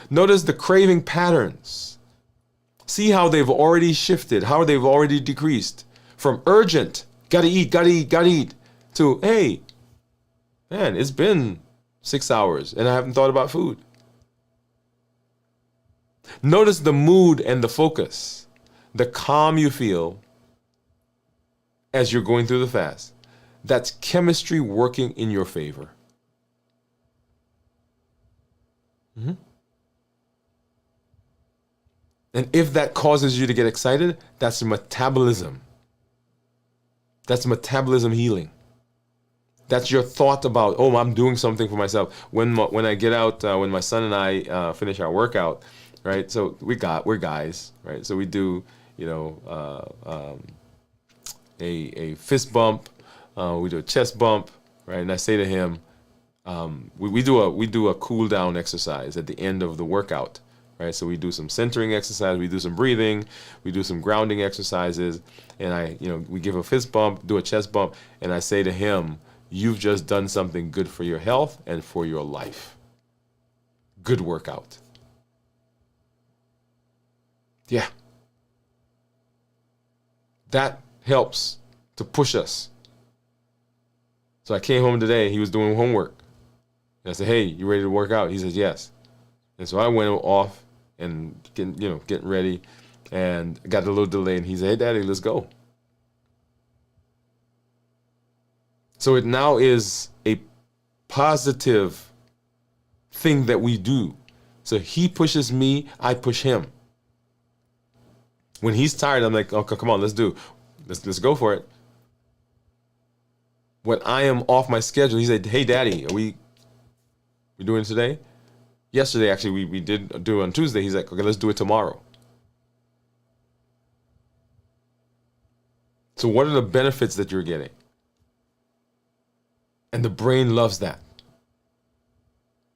Notice the craving patterns. See how they've already shifted, how they've already decreased from urgent, gotta eat, to, hey, man, it's been 6 hours and I haven't thought about food. Notice the mood and the focus, the calm you feel as you're going through the fast. That's chemistry working in your favor. And if that causes you to get excited, that's metabolism. That's metabolism healing. That's your thought about, oh, I'm doing something for myself. When I get out, when my son and I finish our workout, right? So we're guys, right? So we do, a fist bump, we do a chest bump, right? And I say to him, we do a cool down exercise at the end of the workout. Right, so we do some centering exercise, we do some breathing, we do some grounding exercises, and we give a fist bump, do a chest bump, and I say to him, you've just done something good for your health and for your life. Good workout. Yeah. That helps to push us. So I came home today, he was doing homework. And I said, hey, you ready to work out? He says, yes. And so I went off and getting ready, and got a little delay, and he said, hey, Daddy, let's go. So it now is a positive thing that we do. So he pushes me, I push him. When he's tired, I'm like, okay, come on, let's go for it. When I am off my schedule, he said, hey, Daddy, are we doing it today? Yesterday, actually, we did do it on Tuesday. He's like, okay, let's do it tomorrow. So what are the benefits that you're getting? And the brain loves that.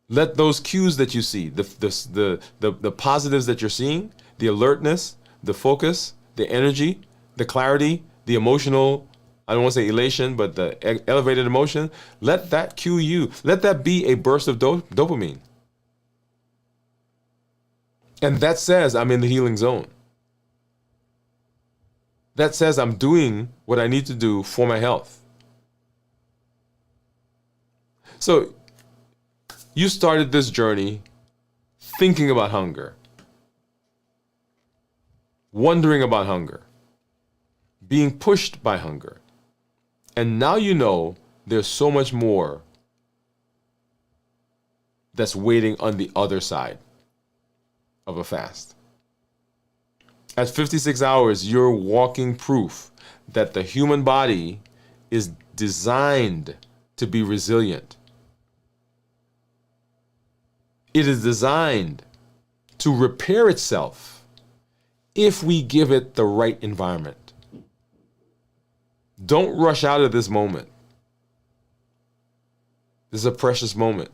Let those cues that you see, the positives that you're seeing, the alertness, the focus, the energy, the clarity, the emotional, I don't want to say elation, but the elevated emotion, let that cue you. Let that be a burst of dopamine. And that says I'm in the healing zone. That says I'm doing what I need to do for my health. So you started this journey thinking about hunger, wondering about hunger, being pushed by hunger. And now you know there's so much more that's waiting on the other side of a fast. At 56 hours, you're walking proof that the human body is designed to be resilient. It is designed to repair itself if we give it the right environment. Don't rush out of this moment. This is a precious moment.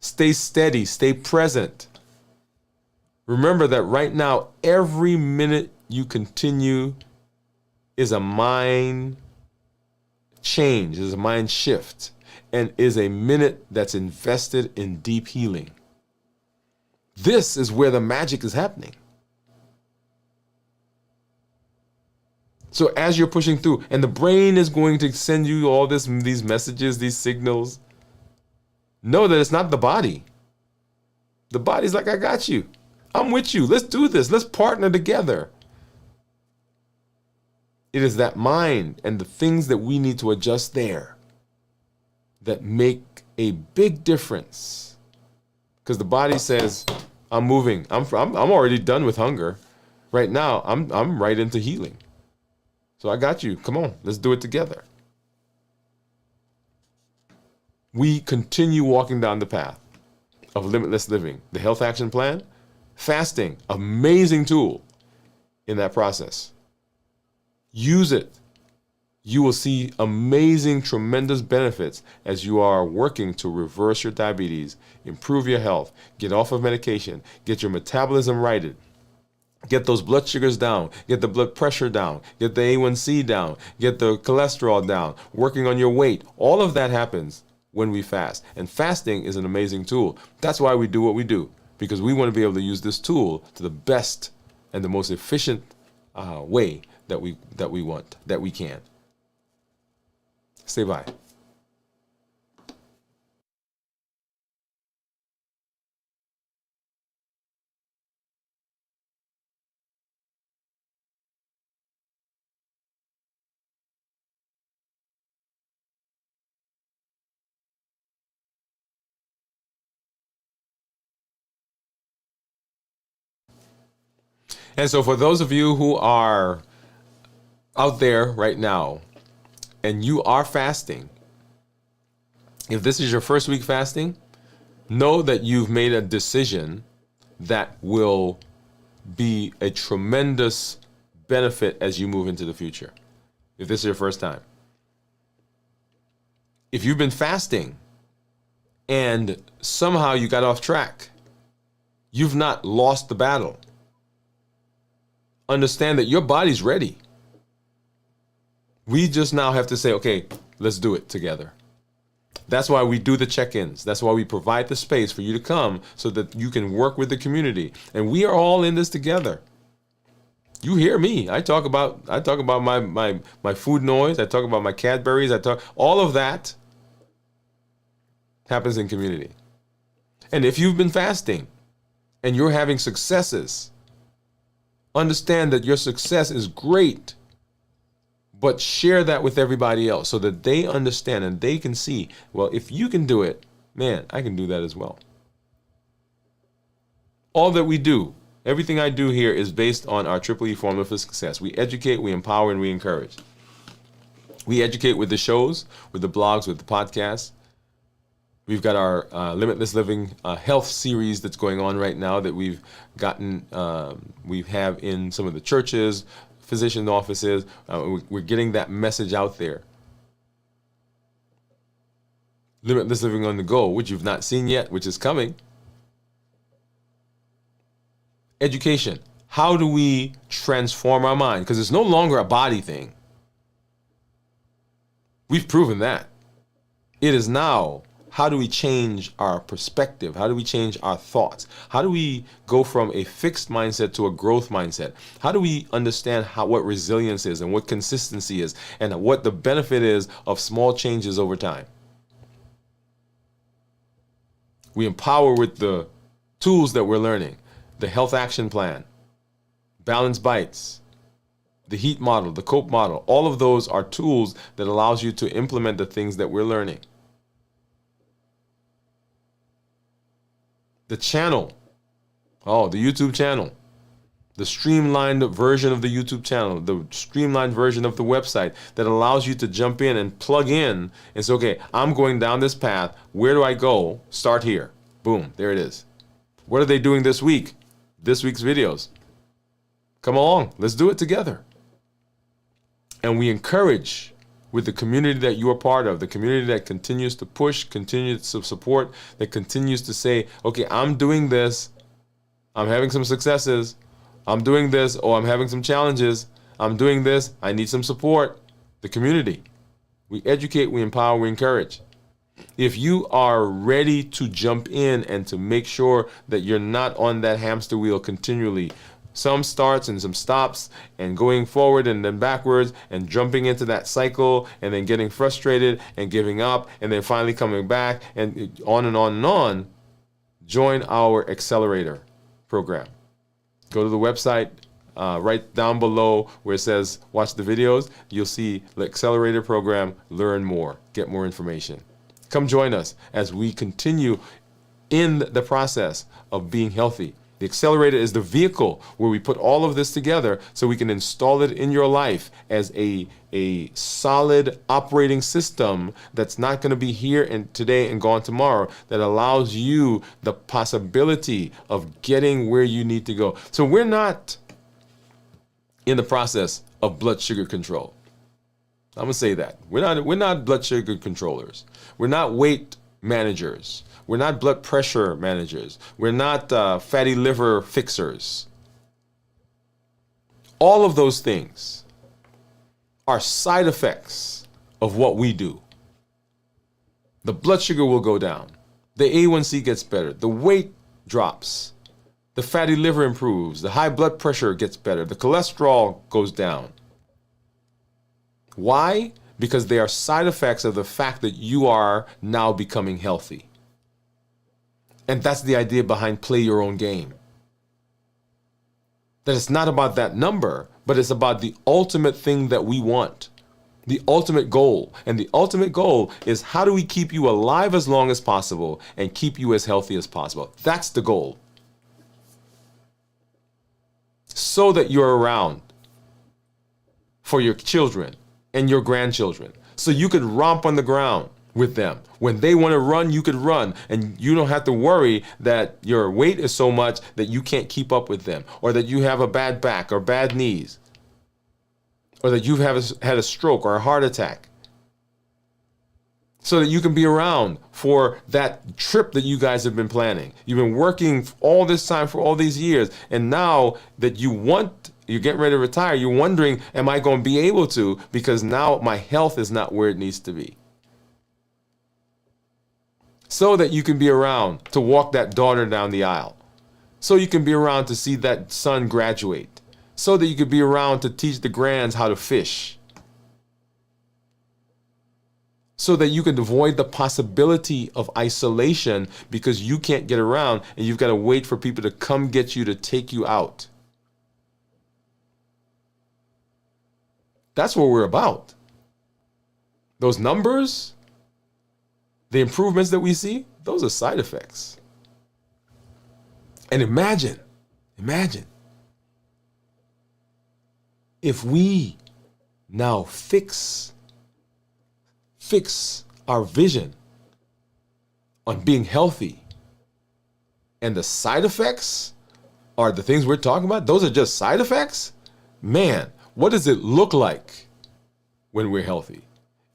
Stay steady, stay present. Remember that right now, every minute you continue is a mind change, is a mind shift, and is a minute that's invested in deep healing. This is where the magic is happening. So as you're pushing through, and the brain is going to send you all these messages, these signals, know that it's not the body. The body's like, I got you. I'm with you. Let's do this. Let's partner together. It is that mind and the things that we need to adjust there that make a big difference. Because the body says, I'm moving. I'm already done with hunger. Right now, I'm right into healing. So I got you. Come on, let's do it together. We continue walking down the path of limitless living. The health action plan, fasting, amazing tool in that process. Use it. You will see amazing, tremendous benefits as you are working to reverse your diabetes, improve your health, get off of medication, get your metabolism righted, get those blood sugars down, get the blood pressure down, get the A1C down, get the cholesterol down, working on your weight. All of that happens when we fast. And fasting is an amazing tool. That's why we do what we do, because we want to be able to use this tool to the best and the most efficient way that we can. Stay by. And so for those of you who are out there right now and you are fasting, if this is your first week fasting, know that you've made a decision that will be a tremendous benefit as you move into the future. If this is your first time. If you've been fasting and somehow you got off track, you've not lost the battle. Understand that your body's ready. We just now have to say, okay, let's do it together. That's why we do the check-ins. That's why we provide the space for you to come so that you can work with the community. And we are all in this together. You hear me. I talk about my food noise. I talk about my Cadburys. All of that happens in community. And if you've been fasting and you're having successes, understand that your success is great, but share that with everybody else so that they understand and they can see, well, if you can do it, man, I can do that as well. All that we do, everything I do here is based on our Triple E formula for success. We educate, we empower, and we encourage. We educate with the shows, with the blogs, with the podcasts. We've got our Limitless Living health series that's going on right now that we have in some of the churches, physician offices. We're getting that message out there. Limitless Living on the Go, which you've not seen yet, which is coming. Education. How do we transform our mind? Because it's no longer a body thing. We've proven that. It is now, how do we change our perspective? How do we change our thoughts? How do we go from a fixed mindset to a growth mindset? How do we understand what resilience is and what consistency is and what the benefit is of small changes over time? We empower with the tools that we're learning. The health action plan, balanced bites, the heat model, the COPE model. All of those are tools that allows you to implement the things that we're learning. The channel, the YouTube channel, the streamlined version of the YouTube channel, the streamlined version of the website that allows you to jump in and plug in and say, okay, I'm going down this path. Where do I go? Start here. Boom, there it is. What are they doing this week? This week's videos. Come along, let's do it together. And we encourage with the community that you are part of, the community that continues to push, continues to support, that continues to say, okay, I'm doing this, I'm having some successes, I'm doing this, I'm having some challenges, I'm doing this, I need some support. The community. We educate, we empower, we encourage. If you are ready to jump in and to make sure that you're not on that hamster wheel continually, some starts and some stops and going forward and then backwards and jumping into that cycle and then getting frustrated and giving up and then finally coming back and on and on and on, join our accelerator program. Go to the website, right down below where it says watch the videos, you'll see the accelerator program, learn more, get more information. Come join us as we continue in the process of being healthy. The accelerator is the vehicle where we put all of this together so we can install it in your life as a solid operating system that's not going to be here and today and gone tomorrow, that allows you the possibility of getting where you need to go. So we're not in the process of blood sugar control. I'm going to say that. We're not blood sugar controllers. We're not weight managers. We're not blood pressure managers. We're not fatty liver fixers. All of those things are side effects of what we do. The blood sugar will go down. The A1C gets better. The weight drops. The fatty liver improves. The high blood pressure gets better. The cholesterol goes down. Why? Because they are side effects of the fact that you are now becoming healthy. And that's the idea behind play your own game. That it's not about that number, but it's about the ultimate thing that we want. The ultimate goal. And the ultimate goal is, how do we keep you alive as long as possible and keep you as healthy as possible? That's the goal. So that you're around for your children and your grandchildren. So you could romp on the ground with them. When they want to run, you could run, and you don't have to worry that your weight is so much that you can't keep up with them, or that you have a bad back or bad knees, or that you've had a stroke or a heart attack. So that you can be around for that trip that you guys have been planning. You've been working all this time for all these years, and now that you're getting ready to retire, you're wondering, am I going to be able to? Because now my health is not where it needs to be. So that you can be around to walk that daughter down the aisle. So you can be around to see that son graduate. So that you can be around to teach the grands how to fish. So that you can avoid the possibility of isolation because you can't get around and you've got to wait for people to come get you to take you out. That's what we're about. Those numbers, the improvements that we see, those are side effects. And imagine if we now fix our vision on being healthy, and the side effects are the things we're talking about. Those are just side effects. Man, what does it look like when we're healthy?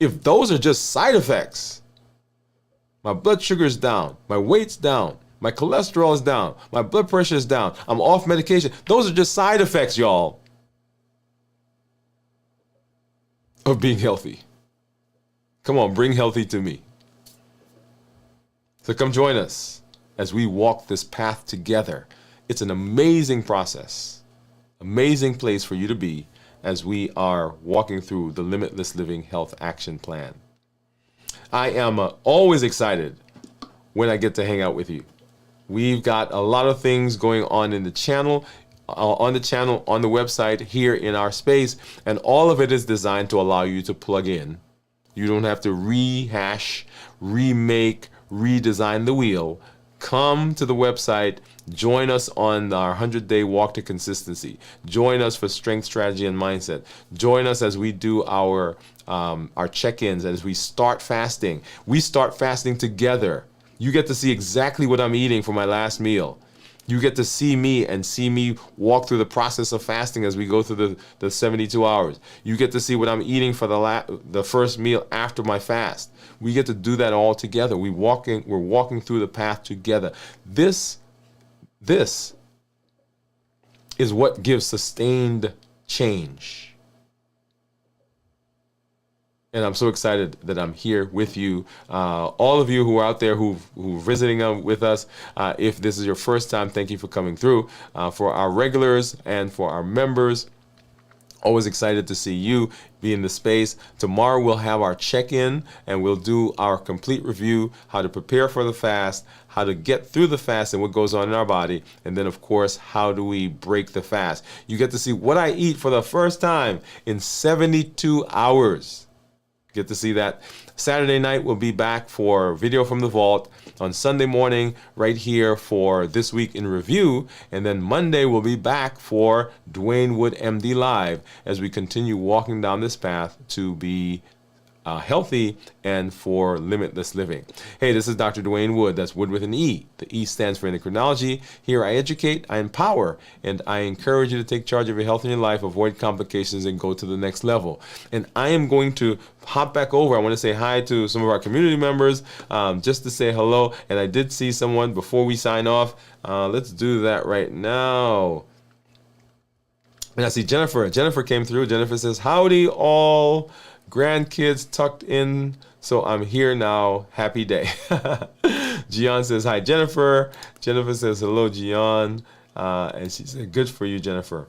If those are just side effects, my blood sugar is down, my weight's down, my cholesterol is down, my blood pressure is down, I'm off medication. Those are just side effects, y'all, of being healthy. Come on, bring healthy to me. So come join us as we walk this path together. It's an amazing process, amazing place for you to be as we are walking through the Limitless Living Health Action Plan. I am always excited when I get to hang out with you. We've got a lot of things going on in the channel, on the website, here in our space, and all of it is designed to allow you to plug in. You don't have to rehash, remake, redesign the wheel. Come to the website, join us on our 100-day walk to consistency. Join us for strength, strategy, and mindset. Join us as we do our check-ins, as we start fasting. We start fasting together. You get to see exactly what I'm eating for my last meal. You get to see me and see me walk through the process of fasting as we go through the 72 hours. You get to see what I'm eating for the first meal after my fast. We get to do that all together. We're walking through the path together. This is what gives sustained change. And I'm so excited that I'm here with you. All of you who are out there who are visiting with us, if this is your first time, thank you for coming through. For our regulars and for our members, Always excited to see you be in the space. Tomorrow we'll have our check-in and we'll do our complete review, how to prepare for the fast, how to get through the fast and what goes on in our body. And then of course, how do we break the fast? You get to see what I eat for the first time in 72 hours. Get to see that. Saturday night, we'll be back for Video from the Vault. On Sunday morning, right here for This Week in Review. And then Monday, we'll be back for Dwain Woode, MD Live, as we continue walking down this path to be healthy and for limitless living. Hey, this is Dr. Dwain Woode. That's Woode with an E. The E stands for endocrinology. Here I educate, I empower, and I encourage you to take charge of your health and your life, avoid complications, and go to the next level. And I am going to hop back over. I want to say hi to some of our community members, just to say hello. And I did see someone before we sign off. Let's do that right now. And I see Jennifer. Jennifer came through. Jennifer says, howdy all. Grandkids tucked in, so I'm here now. Happy day. Gian says, hi, Jennifer. Jennifer says, hello, Gian. And she said, good for you, Jennifer.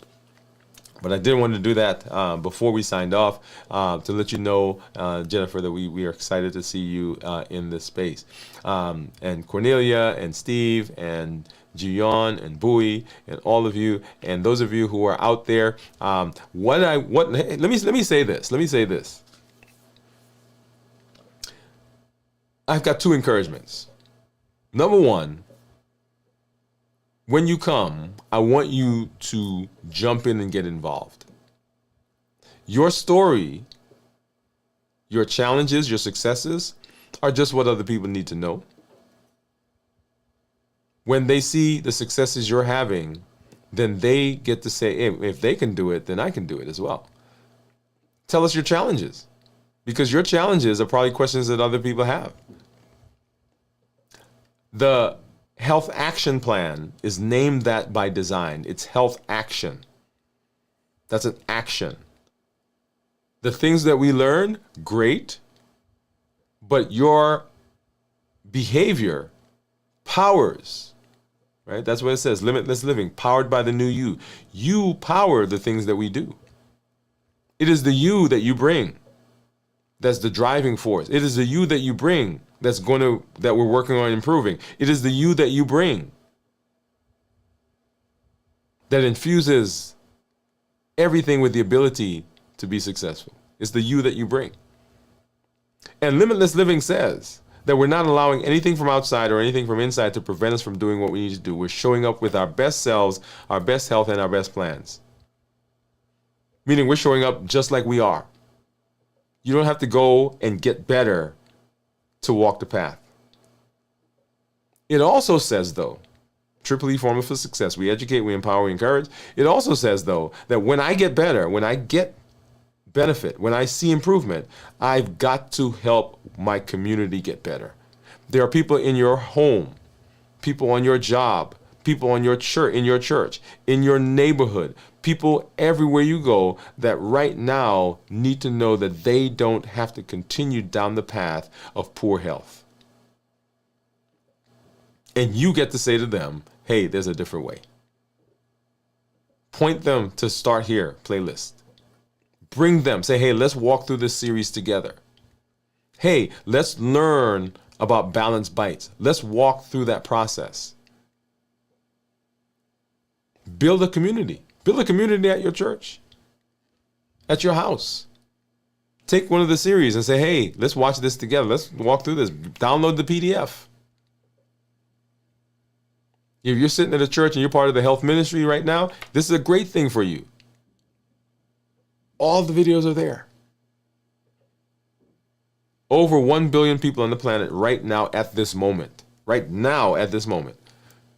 But I did want to do that before we signed off to let you know, Jennifer, that we are excited to see you in this space. And Cornelia and Steve and Gian and Bowie and all of you and those of you who are out there. Hey, let me say this. Let me say this. I've got two encouragements. Number one, when you come, I want you to jump in and get involved. Your story, your challenges, your successes are just what other people need to know. When they see the successes you're having, then they get to say, hey, if they can do it, then I can do it as well. Tell us your challenges, because your challenges are probably questions that other people have. The Health Action Plan is named that by design. It's health action. That's an action. The things that we learn, great, but your behavior powers, right? That's what it says, limitless living, powered by the new you. You power the things that we do. It is the you that you bring that's the driving force. It is the you that you bring that we're working on improving. It is the you that you bring that infuses everything with the ability to be successful. It's the you that you bring. And limitless living says that we're not allowing anything from outside or anything from inside to prevent us from doing what we need to do. We're showing up with our best selves, our best health, and our best plans. Meaning we're showing up just like we are. You don't have to go and get better to walk the path. It also says, though, triple E formula for success. We educate, we empower, we encourage. It also says, though, that when I get better, when I get benefit, when I see improvement, I've got to help my community get better. There are people in your home, people on your job, people on your church, in your neighborhood, people everywhere you go that right now need to know that they don't have to continue down the path of poor health. And you get to say to them, hey, there's a different way. Point them to Start Here playlist. Bring them, say, hey, let's walk through this series together. Hey, let's learn about balanced bites. Let's walk through that process. Build a community. Build a community at your church, at your house. Take one of the series and say, hey, let's watch this together. Let's walk through this. Download the PDF. If you're sitting at a church and you're part of the health ministry right now, this is a great thing for you. All the videos are there. Over 1 billion people on the planet right now at this moment,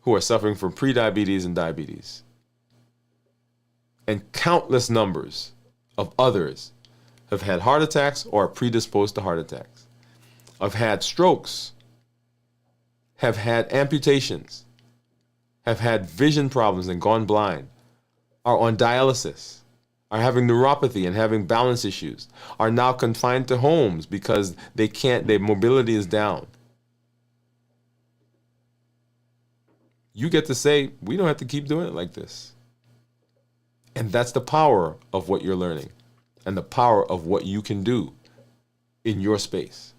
who are suffering from prediabetes and diabetes. And countless numbers of others have had heart attacks or are predisposed to heart attacks, have had strokes, have had amputations, have had vision problems and gone blind, are on dialysis, are having neuropathy and having balance issues, are now confined to homes because their mobility is down. You get to say, we don't have to keep doing it like this. And that's the power of what you're learning and the power of what you can do in your space.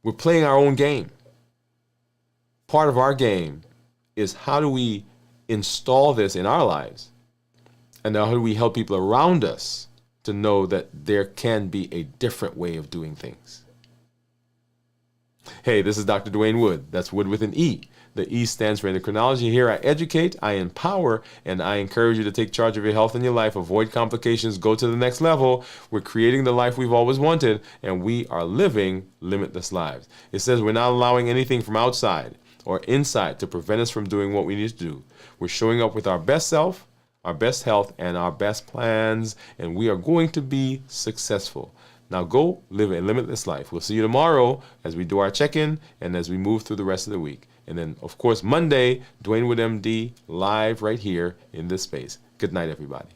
We're playing our own game. Part of our game is how do we install this in our lives? And how do we help people around us to know that there can be a different way of doing things? Hey, this is Dr. Dwain Woode. That's Wood with an E. The E stands for endocrinology. Here I educate, I empower, and I encourage you to take charge of your health and your life, avoid complications, go to the next level. We're creating the life we've always wanted, and we are living limitless lives. It says we're not allowing anything from outside or inside to prevent us from doing what we need to do. We're showing up with our best self, our best health, and our best plans, and we are going to be successful. Now go live a limitless life. We'll see you tomorrow as we do our check-in and as we move through the rest of the week. And then, of course, Monday, Dwain Woode MD, live right here in this space. Good night, everybody.